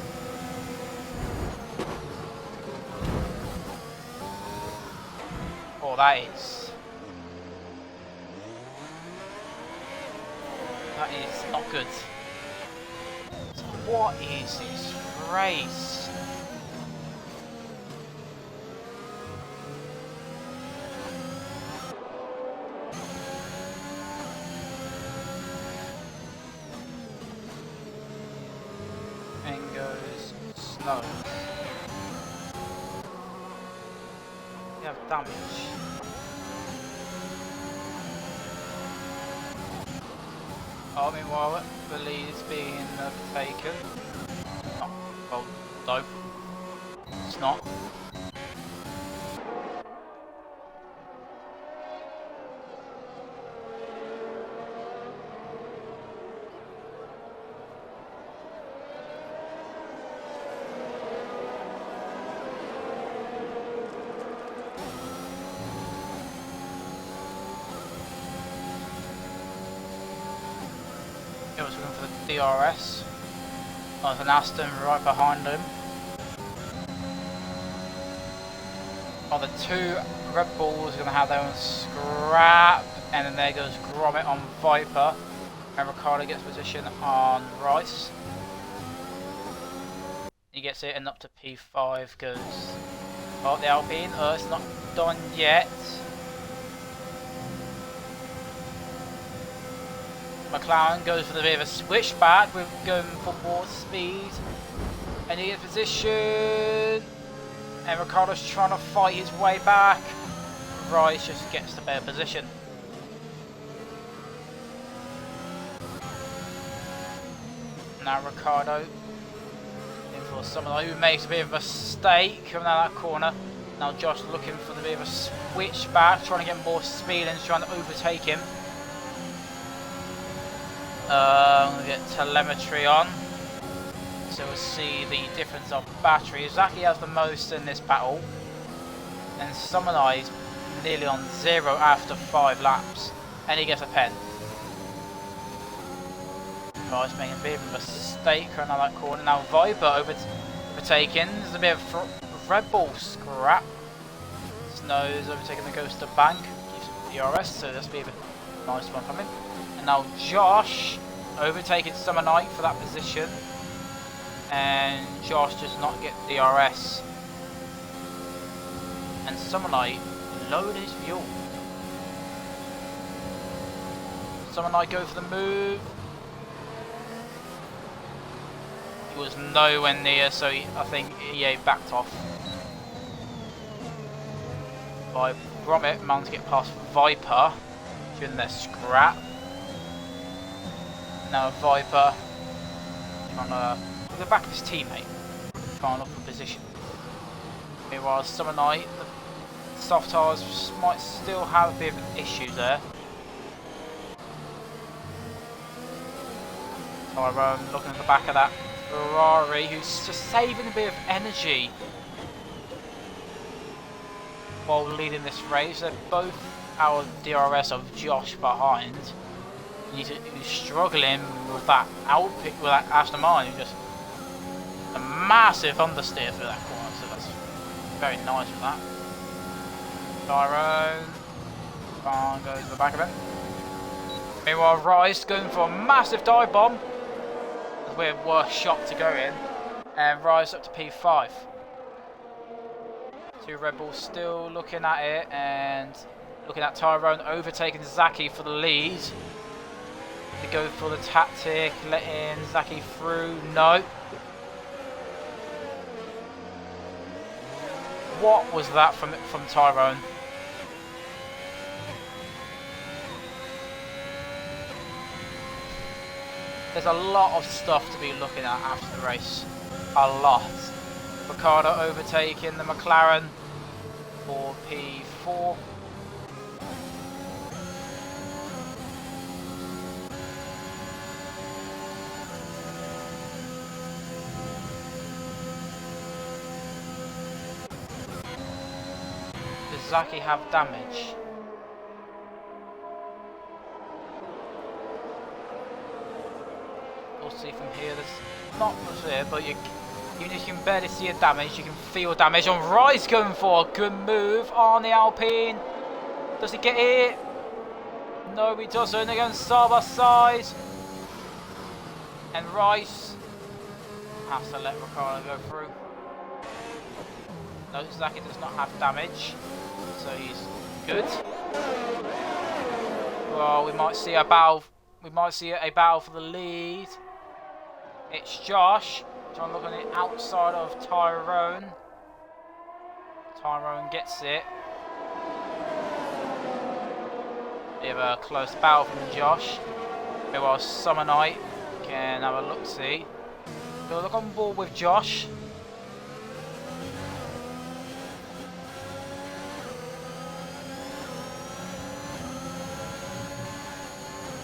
Speaker 1: Oh, that is not good. What is this race? No. We have damage. Oh, meanwhile, the lead is being taken. Oh, well, no. It's not. He was looking for the DRS. There's an Aston right behind him. Oh, the two Red Bulls are going to have their own scrap. And then there goes Gromit on Viper. And Ricardo gets position on Rice. He gets it and up to P5 goes. Oh, the Alpine. It's not done yet. McLaren goes for the bit of a switchback with going for more speed. And he gets position. And Ricardo's trying to fight his way back. Rice just gets the better position. Now Ricardo in for someone who makes a bit of a mistake coming out of that corner. Now Josh looking for the bit of a switchback, trying to get more speed and trying to overtake him. I'm going to get telemetry on, so we'll see the difference of battery. Zaki has the most in this battle, and Summonai is nearly on 0 after 5 laps, and he gets a pen. Rice making a bit of a mistake around that corner. Now Viper overtaking. There's a bit of Red Bull scrap. Snows overtaking the Ghost of Bank. Keeps DRS, so this will be a nice one from him. And now Josh overtaking Summer Knight for that position. And Josh does not get DRS. And Summer Knight lowered his fuel. Summer Knight go for the move. He was nowhere near, so I think EA backed off. By Gromit managed to get past Viper during their scrap. Now Viper trying to go back to his teammate, trying to look for position. Meanwhile, Summer Knight, the soft tires might still have a bit of an issue there. Tyrone looking at the back of that Ferrari, who's just saving a bit of energy while leading this race. They're both our DRS of Josh behind. He's struggling with that outpick with that Aston Martin, who just a massive understeer through that corner, so that's very nice with that. Tyrone goes to the back of it. Meanwhile, Rice going for a massive dive bomb. We're worst shot to go in, and Rise up to P5. Two Red Bulls still looking at it, and looking at Tyrone overtaking Zaki for the lead. They go for the tactic, letting Zaki through. No. What was that from Tyrone? There's a lot of stuff to be looking at after the race. A lot. Ricardo overtaking the McLaren for P4. Zaki have damage? We'll see from here. There's not much there, but even if you can barely see a damage, you can feel damage. On Rice going for a good move on the Alpine. Does he get it? No, he doesn't. They're going side by side. And Rice has to let Ricciardo go through. No, Zaki does not have damage, so he's good. Well, we might see a battle. We might see a battle for the lead. It's Josh trying to look on the outside of Tyrone. Tyrone gets it. We have a close battle from Josh. Meanwhile, Summer Knight can have a look-see. So look on board with Josh.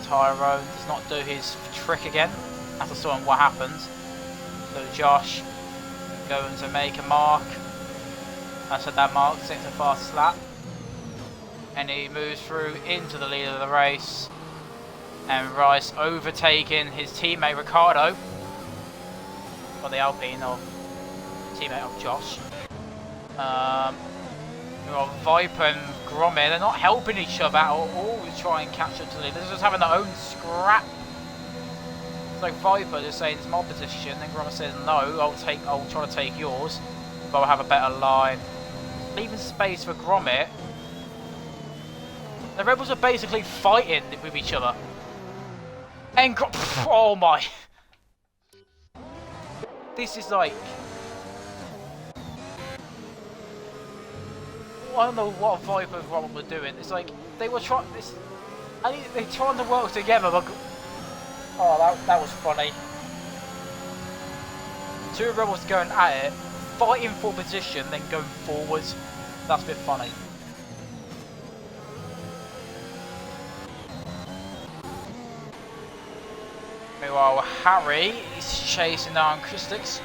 Speaker 1: Tyrone does not do his trick again. After seeing what happens. So Josh going to make a mark. I said that mark, sets a fast lap. And he moves through into the lead of the race. And Rice overtaking his teammate Ricciardo. Or the Alpine, or teammate of Josh. We've got Viper and Gromit, they're not helping each other at all to try and catch up to the lead. They're just having their own scrap. It's like Viper just saying it's my position, and Gromit says no, I'll try to take yours, but I'll have a better line. Leaving space for Gromit. The Rebels are basically fighting with each other. And oh my. This is like, I don't know what Viper and Gromit were doing. It's like they were trying this. I think they're trying to work together, but oh, that was funny. Two Rebels going at it, fighting for position, then going forwards. That's a bit funny. Meanwhile, Harry is chasing down Christix.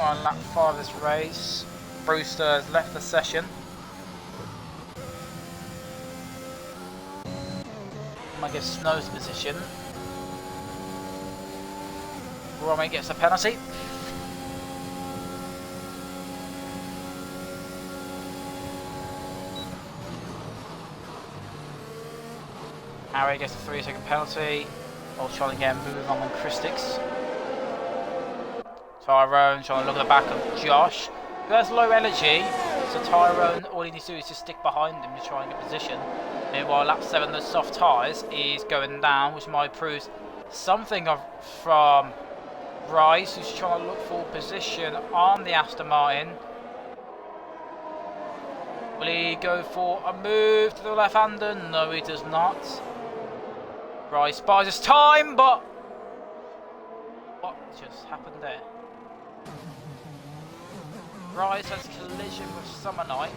Speaker 1: On lap 5 of this race, Brewster has left the session. I'm going to give Snow's position. Romy gets a penalty. Harry gets a 3-second penalty while trying to get a move on Christix. Tyrone trying to look at the back of Josh, who has low energy, so Tyrone, all he needs to do is just stick behind him to try and get position. Meanwhile, lap 7, the soft tyres is going down, which might prove something from Rice, who's trying to look for position on the Aston Martin. Will he go for a move to the left-hander? No, he does not. Rice buys his time, but what just happened there? Rice has collision with Summer Knight.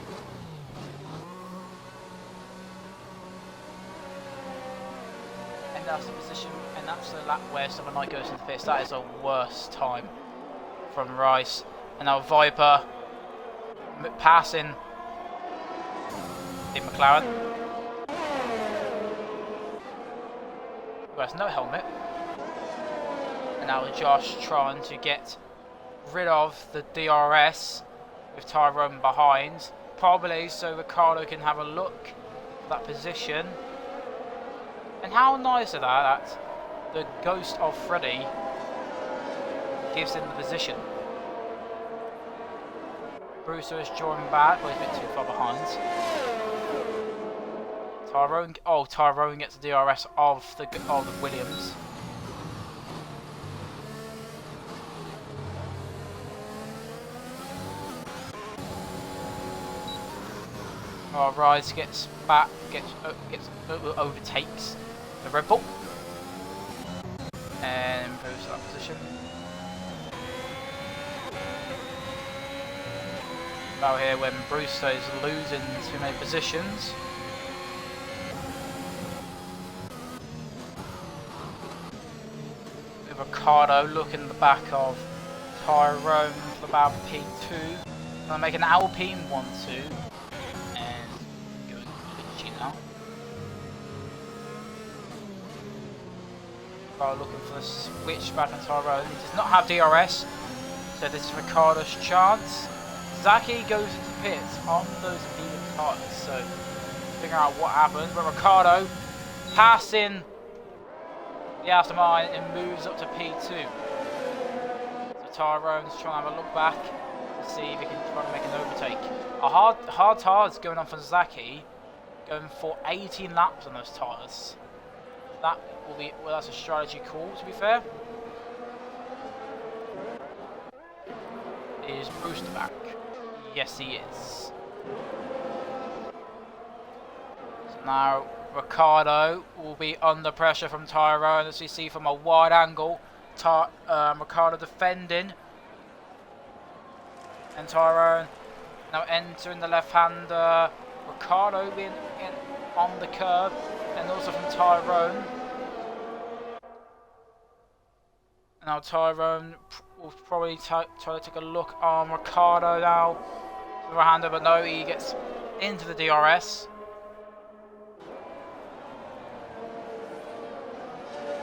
Speaker 1: And that's the position, and that's the lap where Summer Knight goes into pits. That is a worst time from Rice. And now Viper passing in McLaren, who has no helmet. And now Josh trying to get rid of the DRS with Tyrone behind, probably so Ricciardo can have a look at that position. And how nice is that the ghost of Freddy gives him the position. Brewster is drawing back, but he's a bit too far behind. Tyrone gets the DRS of the Williams. Rice gets back, overtakes the Red Bull and improves that position. Now here when Brewster is losing too many positions. With Ricciardo looking at the back of Tyrone for about P2. I'm gonna make an Alpine 1-2 and go glitchy now. Looking for the switch back on Tyrone. He does not have DRS, so this is Ricciardo's chance. Zaki goes into pits on those medium tyres, so figure out what happened. But Ricciardo passing the Aston Martin and moves up to P2. So Tyrone's trying to have a look back to see if he can try to make an overtake. A hard tyres going on for Zaki, going for 18 laps on those tyres. That will be, well, that's a strategy call, to be fair. Is Bruce back? Yes, he is. So now Ricciardo will be under pressure from Tyrone, as we see from a wide angle. Ricciardo defending, and Tyrone now entering the left-hander. Ricciardo being in on the curve, and also from Tyrone. Now Tyrone will probably try to take a look on Ricciardo now. Right-hander, but no, he gets into the DRS.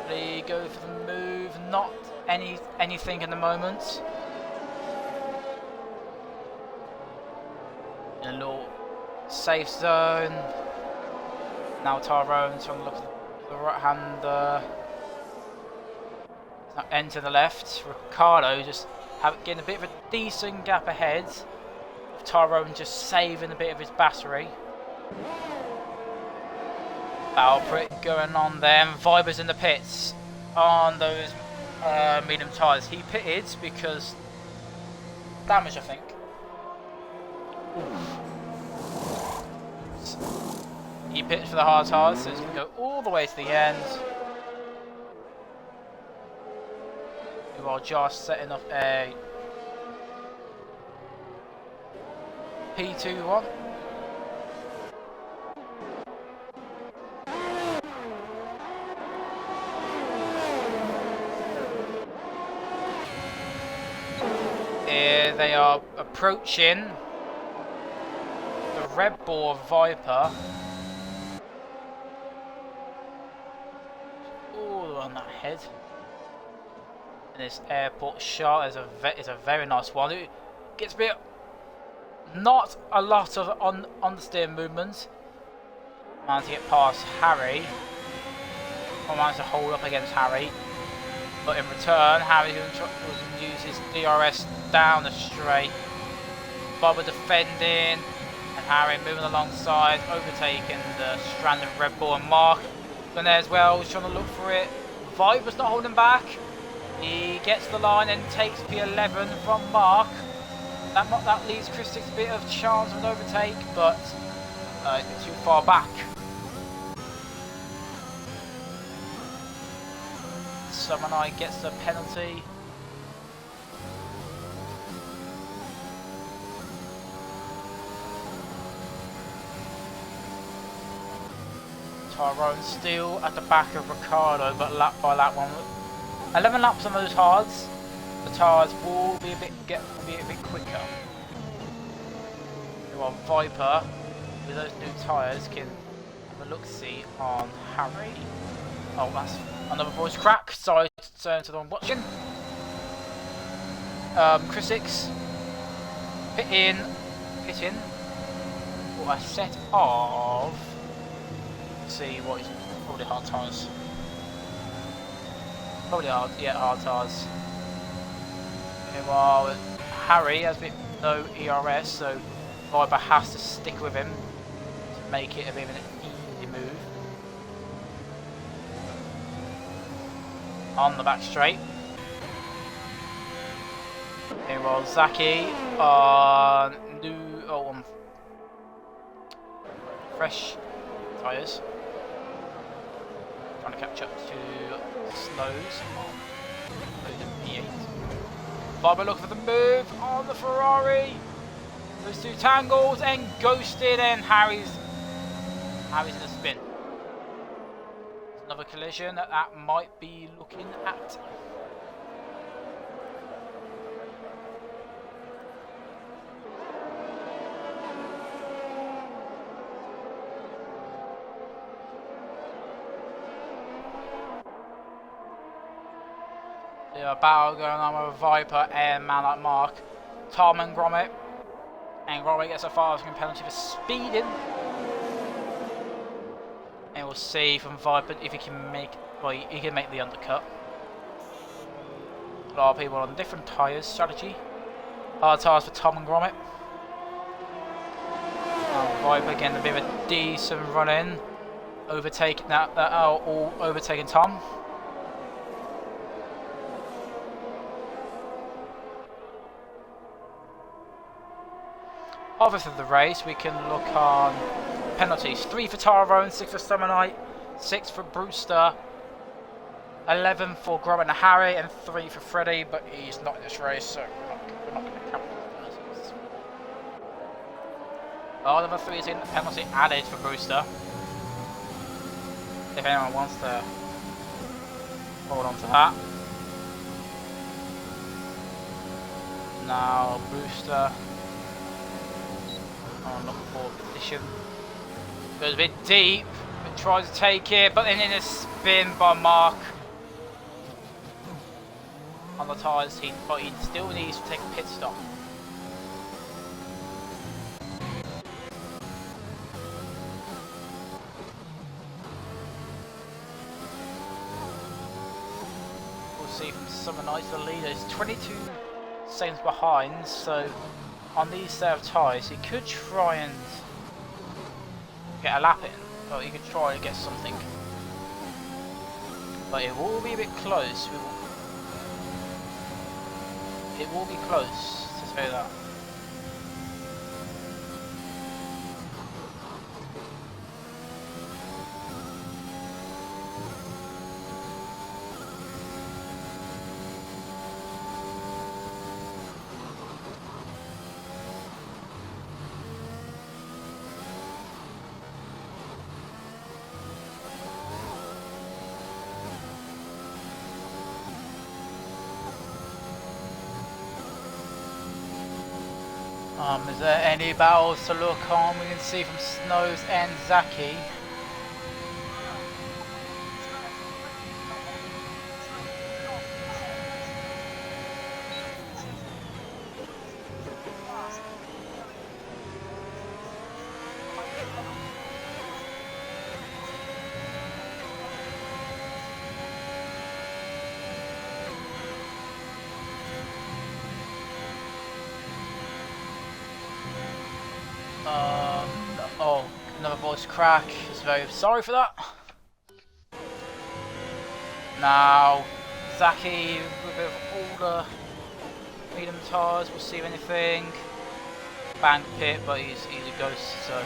Speaker 1: They go for the move, not anything in the moment. In a little safe zone. Now Tyrone trying to look at the right-hander. Now enter the left. Ricciardo just getting a bit of a decent gap ahead. Tyrone just saving a bit of his battery. Battle prick going on there. Viber's in the pits on those medium tyres. He pitted because damage, I think. He pitched for the hard tyres, so it's going to go all the way to the end. While Josh setting up a P2-1. Here they are approaching the Red Bull Viper. All on that head. And this airport shot is a very nice one. It gets a bit, not a lot of understeer movement. Managed to get past Harry. Or managed to hold up against Harry. But in return, Harry's going to use his DRS down the straight. Bobber defending. And Harry moving alongside, overtaking the stranded Red Bull. And Mark going there as well, he's trying to look for it. Viber's not holding back. He gets the line and takes P11 from Mark. That leaves Christick's a bit of chance of an overtake, but too far back. Samanai gets the penalty. Tyrone still at the back of Ricciardo, but lap by lap 11 laps on those hards. The tyres will be a bit quicker. While Viper, with those new tyres, can have a look-see on Harry. Oh, that's another voice crack. Sorry to the one watching. Chrisix pitting for a set of. Let's see what is probably hard tyres. Probably hard, yeah, hard tyres. Meanwhile, Harry has been no ERS, so Viper has to stick with him to make it a bit of an easy move. On the back straight. Meanwhile, Zaki on fresh tyres. Trying to catch up to slows on P8. Viper looking for the move on the Ferrari. Those two tangles and ghosted, and Harry's in the spin. Another collision that might be looking at. A battle going on with Viper and man like Mark. Tom and Gromit. And Gromit gets a 5-second penalty for speeding. And we'll see from Viper if he can make, well, he can make the undercut. A lot of people on different tyres strategy. Hard tyres for Tom and Gromit. Viper getting a bit of a decent run in. Overtaking all overtaking Tom. Halfway through the race, we can look on penalties. 3 for Tyrone, 6 for Summer Knight, 6 for Brewster, 11 for Gromit and Harry, and 3 for Freddy, but he's not in this race, so we're not going to count those. Oh, number 3 is in the penalty added for Brewster. If anyone wants to hold on to that. Now, Brewster. Not for position. Goes a bit deep, but tries to take it, but then in a spin by Mark on the tyres, but he still needs to take a pit stop. We'll see from Summer Knights, the leader is 22 seconds behind, so on these set of tyres, he could try and get a lap in, or he could try to get something. But it will be a bit close. It will be close, to say that. Is there any battles to look on? We can see from Snows and Zaki. Oh, another voice crack. Just very sorry for that. Now, Zaki with a bit of older medium tyres. We'll see if anything. Bank pit, but he's a ghost, so.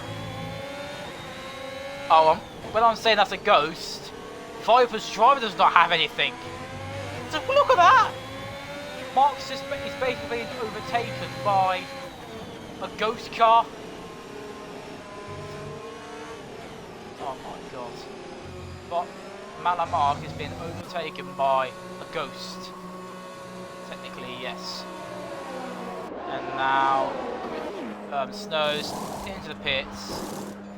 Speaker 1: Oh, when I'm saying that's a ghost, Viper's driver does not have anything. So look at that. Mark's is basically being overtaken by a ghost car. Oh my god. But Mala Mark is being overtaken by a ghost. Technically, yes. And now Snows into the pits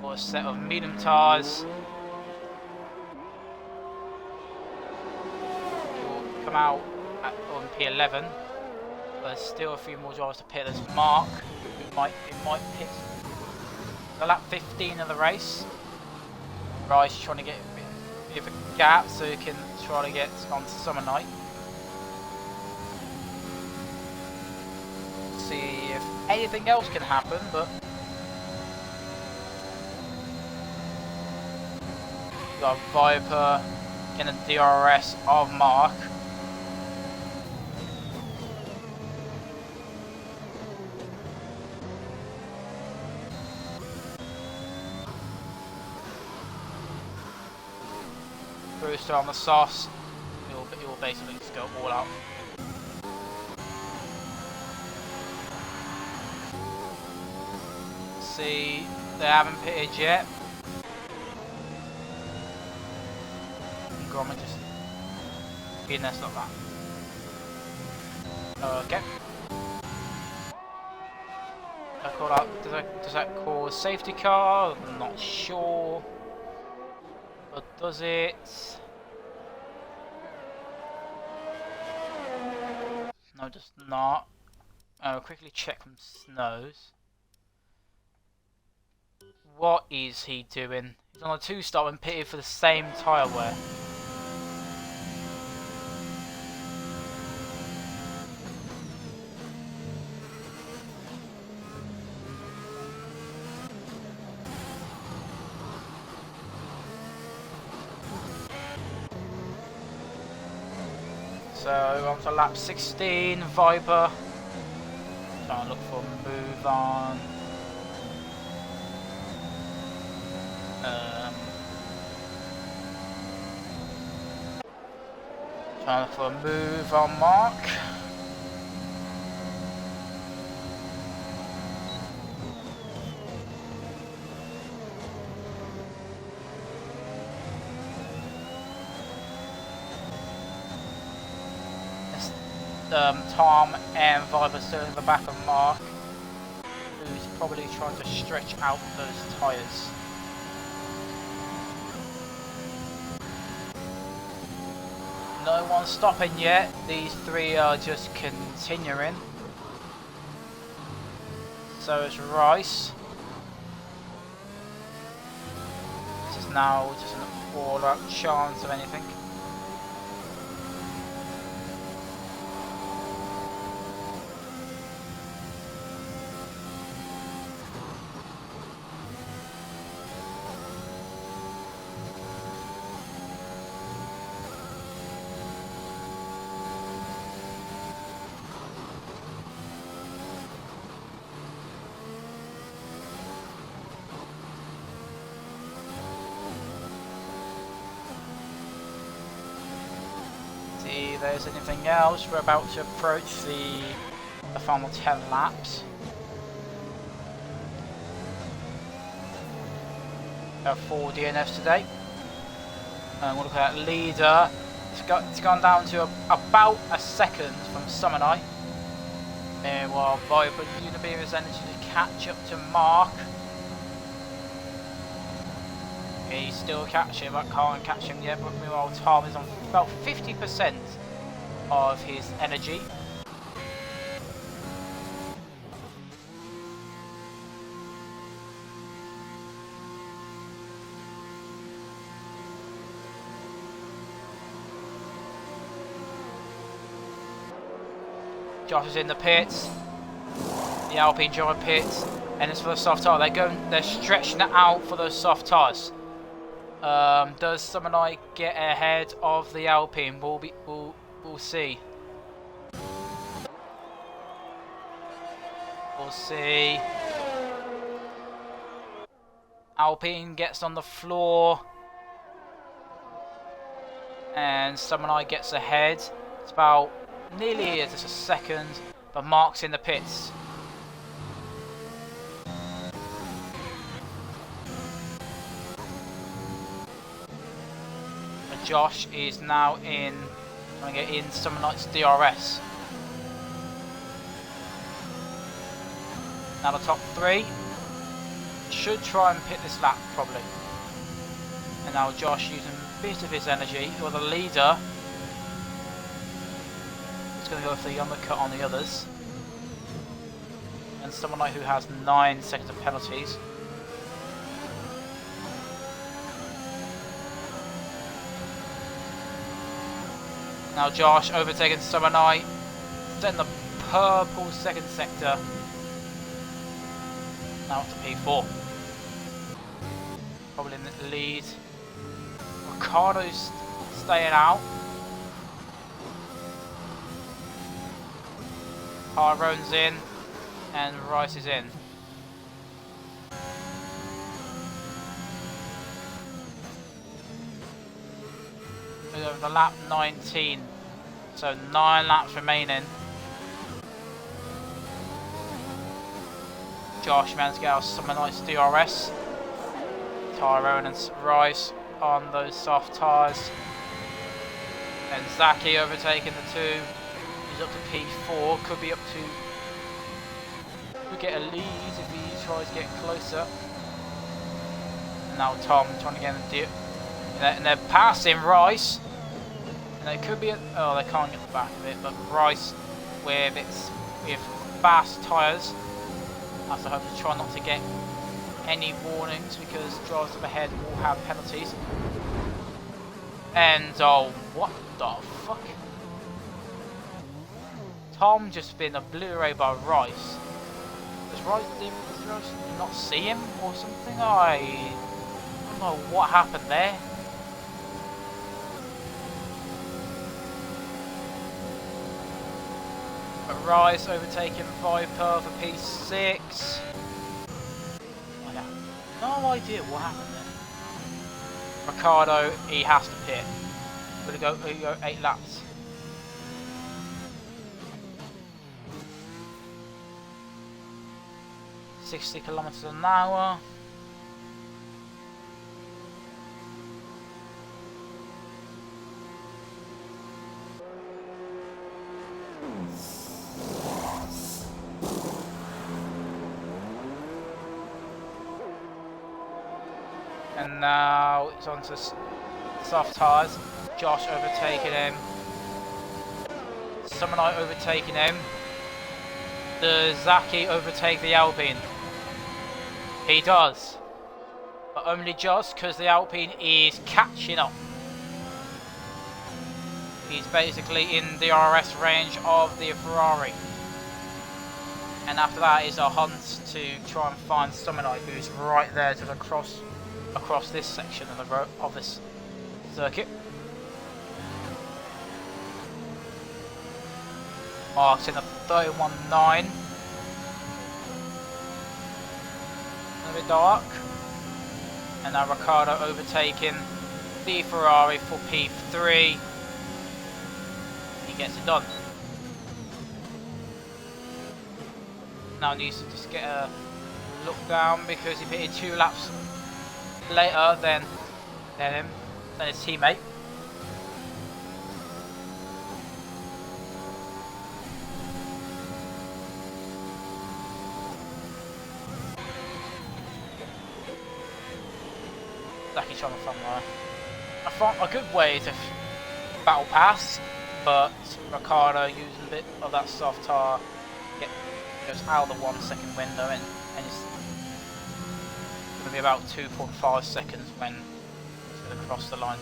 Speaker 1: for a set of medium tyres. He'll come out on P11. But there's still a few more drivers to pit. There's Mark, who might pit the lap 15 of the race. Bryce trying to get a bit of a gap so he can try to get on Summer Night. See if anything else can happen, but we've got Viper in the DRS of Mark. Brewster on the sauce, he will basically just go all out. See, they haven't pitted yet. And Gromit just being there, stop that. Okay. I call out. Does that cause safety car? I'm not sure. But does it? it does not. I'll quickly check from Snows. What is he doing? He's on a 2-stop and pitted for the same tyre wear. So on to lap 16, Viper. Trying to look for a move on. Trying to look for a move on Mark. Tom and Viper still in the back of Mark, who's probably trying to stretch out those tyres. No one's stopping yet, these three are just continuing. So it's Rice. This is now just an all-out chance of anything. See if there's anything else. We're about to approach the final 10 laps. There are 4 DNFs today. And we'll look at leader. It's gone down to about a second from Summonai. Meanwhile, Viper using a bit of his energy to catch up to Mark. He's still catching, but can't catch him yet. But meanwhile, Tom is on about 50% of his energy. Josh is in the pits. The Alpine driver pits, and it's for the soft tyre. They're stretching it out for those soft tyres. Does Summonai get ahead of the Alpine? We'll see. We'll see. Alpine gets on the floor, and Summonai gets ahead. It's about nearly just a second, but Mark's in the pits. Josh is now trying to get in Summonai's DRS. Now the top 3 should try and pit this lap probably. And now Josh using a bit of his energy, or the leader. He's going to go for the undercut on the others. And Summonai, who has 9 seconds of penalties. Now Josh overtaking Summonai, then the purple second sector. Now up to P4. Probably in the lead. Ricardo's staying out. Tyrone's in, and Rice is in. Over the lap 19, so 9 laps remaining. Josh managed to get out some nice DRS. Tyrone and Rice on those soft tyres. And Zaki overtaking the 2. He's up to P4, could be up to... Could get a lead if he tries to get closer. And now Tom trying to get in the dip. And they're passing Rice. And they could be... Oh, they can't get the back of it, but Rice with fast tyres. As I hope to try not to get any warnings because drivers up ahead will have penalties. And oh, what the fuck? Tom just been obliterated by Rice. Does Rice not see him or something? I don't know what happened there. But Rice overtaking Viper for P6. I have no idea what happened there. Ricardo, he has to pit. Will he go 8 laps? .60 kilometers an hour. And now it's on to soft tyres. Josh overtaking him. Samanai overtaking him. Does Zaki overtake the Alpine? He does. But only just because the Alpine is catching up. He's basically in the RS range of the Ferrari. And after that is a hunt to try and find Samanai, who's right there to the across this section of the road of this circuit. Marks in a 31.9. A bit dark. And now Ricciardo overtaking the Ferrari for P3. He gets it done. Now needs to just get a look down because he pitted 2 laps later than his teammate. Lucky trying to find I found a good way to battle pass, but Ricciardo using a bit of that soft tyre goes out of the 1 second window and it's going to be about 2.5 seconds when it's going to cross the line.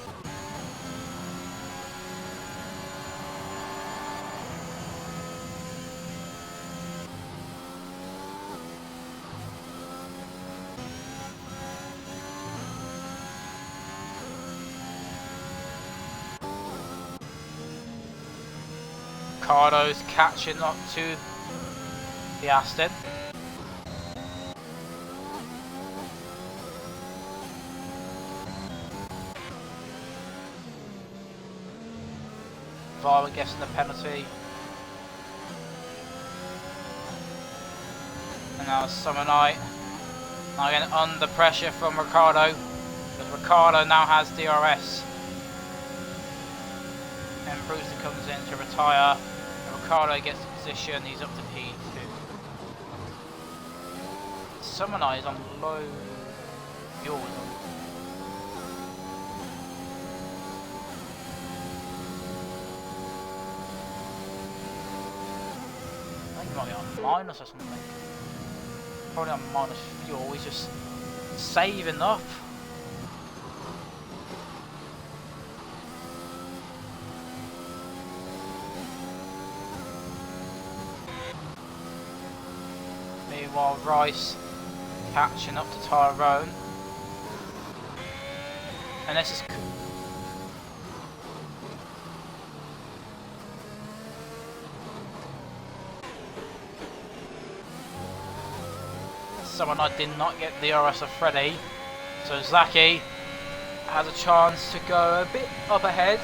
Speaker 1: Ricardo's catching up to the Aston. Varley guessing the penalty. And now Summer Night. Now again under pressure from Ricardo. Because Ricardo now has DRS. And Brewster comes in to retire. And Ricardo gets the position, he's up to P2. Summer Night is on low fuel. Might be on minus or something. Probably on minus fuel, he's just saving up. Meanwhile, Rice catching up to Tyrone. And this is someone I did not get the DRS of Freddy, so Zaki has a chance to go a bit up ahead.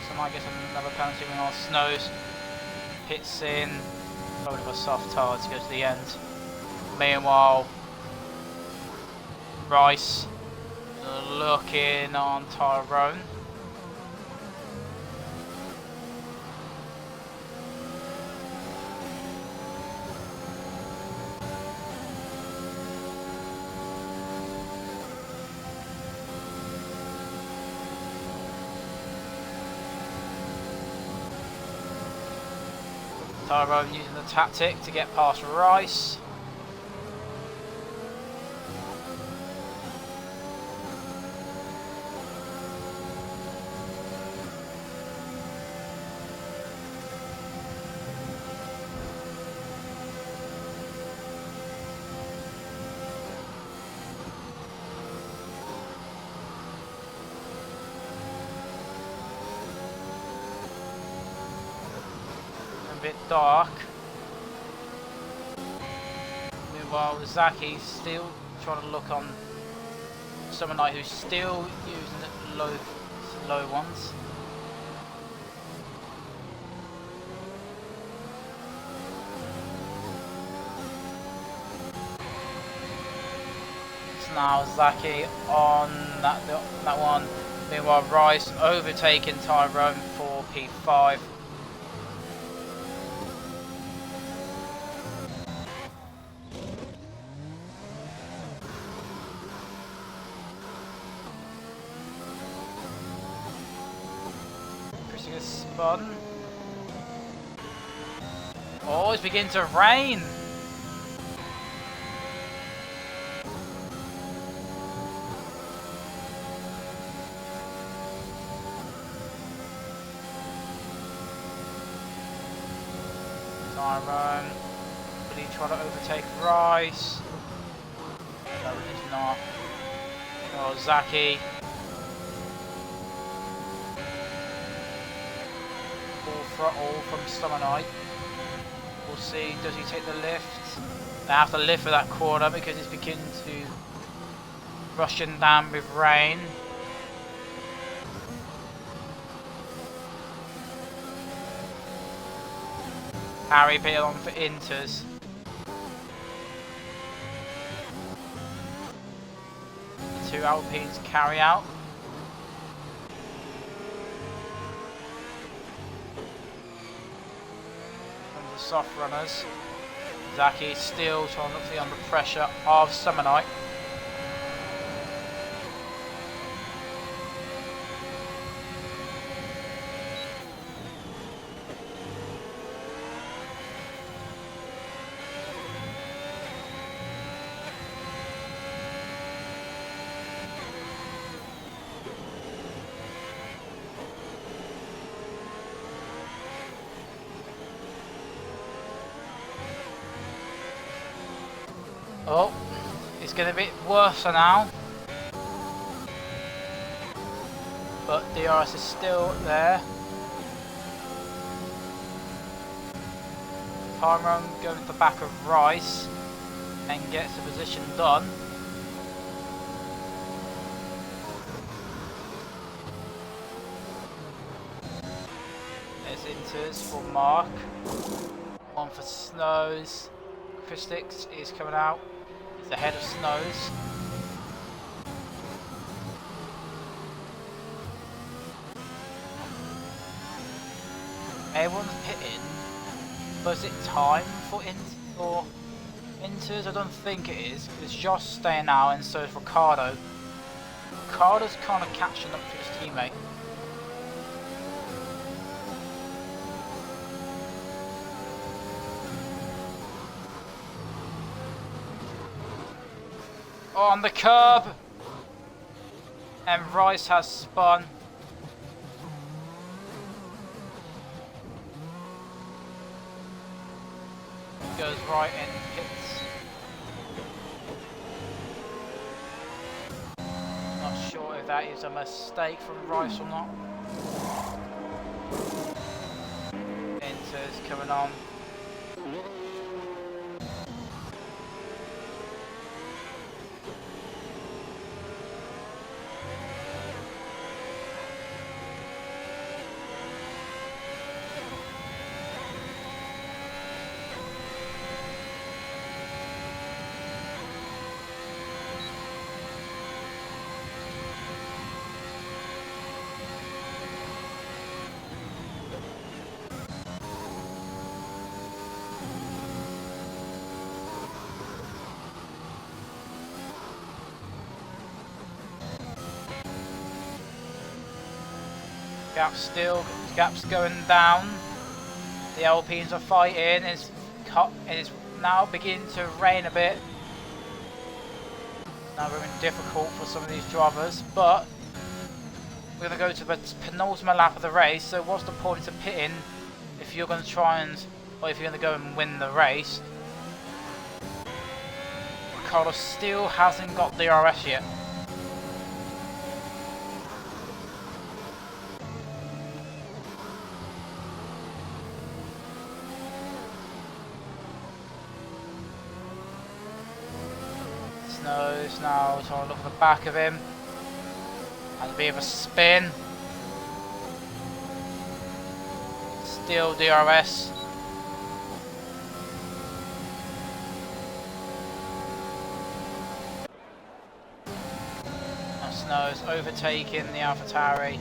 Speaker 1: So might get another penalty when our snows hits in, probably with a soft tire to go to the end. Meanwhile, Rice looking on Tyrone. Tyrone using the tactic to get past Rice. A bit dark. Meanwhile, Zaki's still trying to look on someone like who's still using the low ones. It's now Zaki on that one. Meanwhile, Rice overtaking Tyrone for P5. Spun. Oh, it's beginning to rain. Tyrone. Will he try to overtake Rice? No, he's not. Oh, Zaki. All from Summer Night. We'll see, does he take the lift? They have to lift for that corner because it's beginning to rushing down with rain. Harry put it on for Inters. The two Alpines carry out. Soft runners. Zaki still trying to be under pressure of Summer Night. Oh, it's getting a bit worse now. But DRS is still there. Tyrone goes to the back of Rice and gets the position done. There's Inters for Mark. One for Snows. Christix is coming out. He's ahead of Snows. Everyone's pitting. But is it time for Inters? I don't think it is. It's Josh staying out and so is Ricardo. Ricardo's kind of catching up to his teammate. On the curb, and Rice has spun. Goes right and hits. Not sure if that is a mistake from Rice or not. Inters coming on. Gap's going down. The Alpines are fighting, and it's now beginning to rain a bit. Now very difficult for some of these drivers, but we're going to go to the penultimate lap of the race. So what's the point of pitting if you're going to try and, or if you're going to go and win the race? Ricardo still hasn't got DRS yet. Snow's now trying to look at the back of him. Has a bit of a spin. Still DRS. Now Snow's overtaking the AlphaTauri,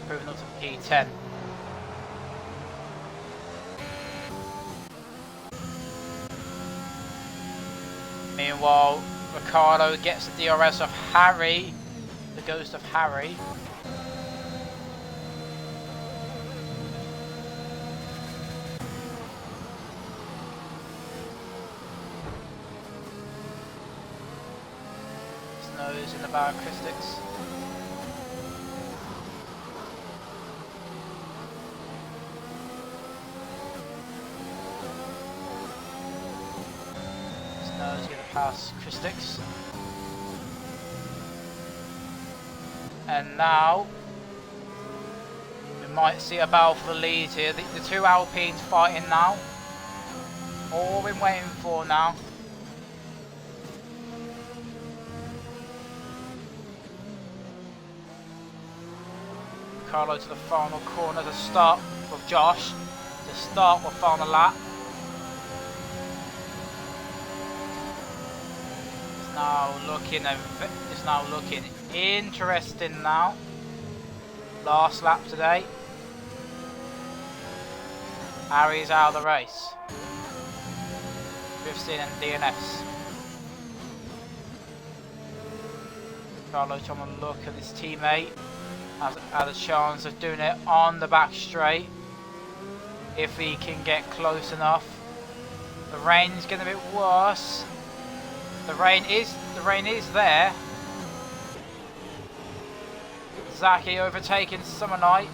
Speaker 1: improving up to P10. Meanwhile, Ricardo gets the DRS of Harry, the ghost of Harry. Snow's in the bioacoustics. Snow's going to pass Christix. And now we might see a battle for the lead here. The two Alpines fighting now. All we've been waiting for now. Carlo to the final corner to start with Josh. To start the final lap. It's now looking interesting now. Last lap today. Harry's out of the race. Drifting and DNFs. Carlo trying to look at his teammate. Has a chance of doing it on the back straight. If he can get close enough. The rain's getting a bit worse. The rain is there. Zaki overtaking Summer Night.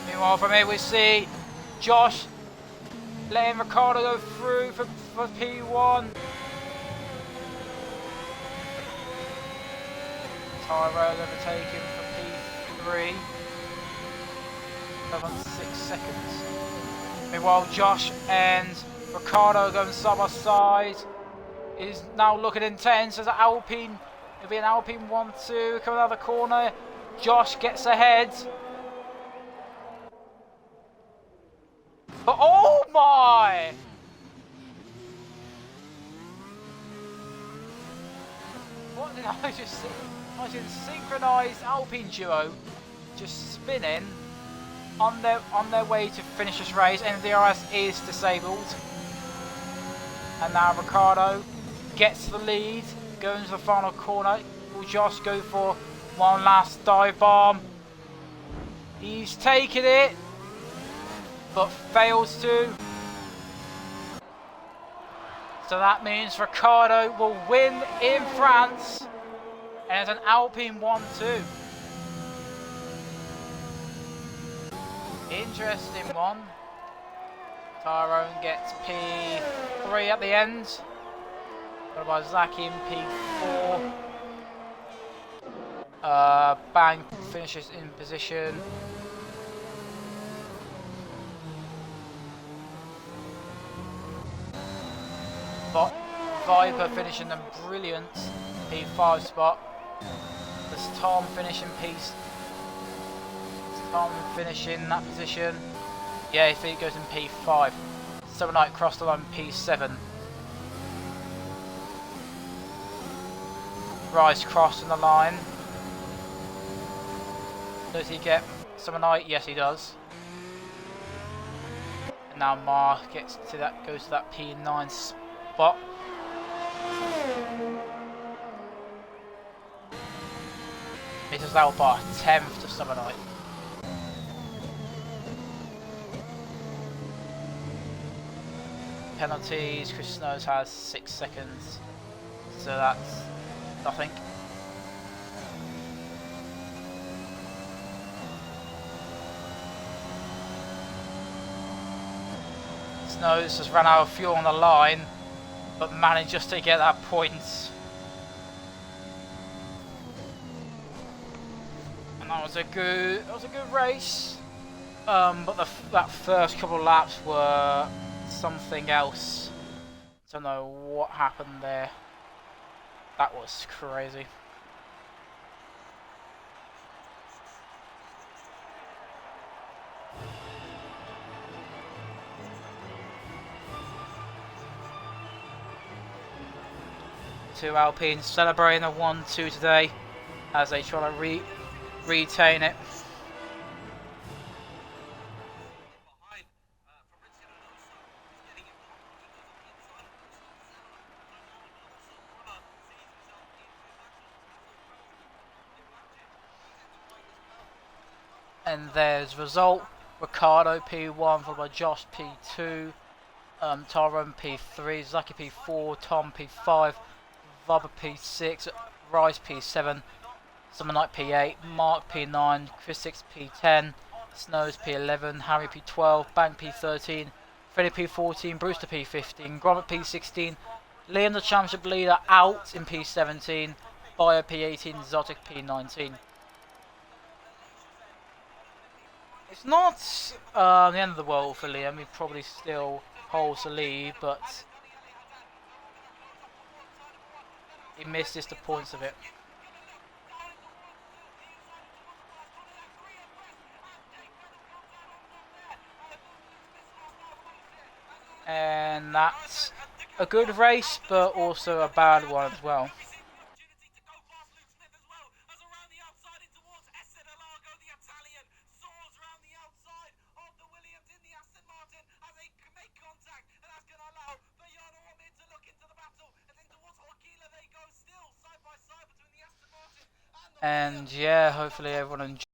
Speaker 1: Meanwhile, from here we see Josh letting Ricardo go through for P1. Tyrell overtaking for P3. 6 seconds. Meanwhile, Josh and Ricardo going side by side. It is now looking intense as an Alpine. It'll be an Alpine 1-2 coming out of the corner. Josh gets ahead. But oh my! What did I just see? I was in synchronized Alpine duo just spinning on their way to finish this race, and the DRS is disabled. And now Ricardo gets the lead, going to the final corner. Will Josh go for one last dive bomb? He's taken it, but fails to. So that means Ricardo will win in France, and it's an Alpine 1-2. Interesting one. Tyrone gets P3 at the end. Followed by Zaki in P4. Bang finishes in position. Viper finishing a brilliant P5 spot. There's Tom finishing Tom finishing that position. Yeah, if he goes in P5. Summer Night crossed the line P7. Rice crossing the line. Does he get Summer Night? Yes, he does. And now Mark goes to that P9 spot. Misses out by a tenth to Summer Night. Penalties, Chris Snows has 6 seconds, so that's nothing. Snows has run out of fuel on the line, but managed just to get that point. And that was a good race. But that first couple of laps were something else. Don't know what happened there. That was crazy. Two Alpines celebrating a 1-2 today as they try to retain it. And there's result: Ricardo P1 followed by Josh P2, Tyrone P3, Zaki P4, Tom P5, Vubba P6, Rice P7, Summer Night P8, Mark P9, Chris6 P10, Snows P11, Harry P12, Bank P13, Freddie P14, Brewster P15, Gromit P16, Liam the championship leader out in P17, Bio P18, Zotic P19. It's not the end of the world for Liam, he probably still holds the lead, but he missed just the points of it. And that's a good race, but also a bad one as well. And yeah, hopefully everyone enjoyed.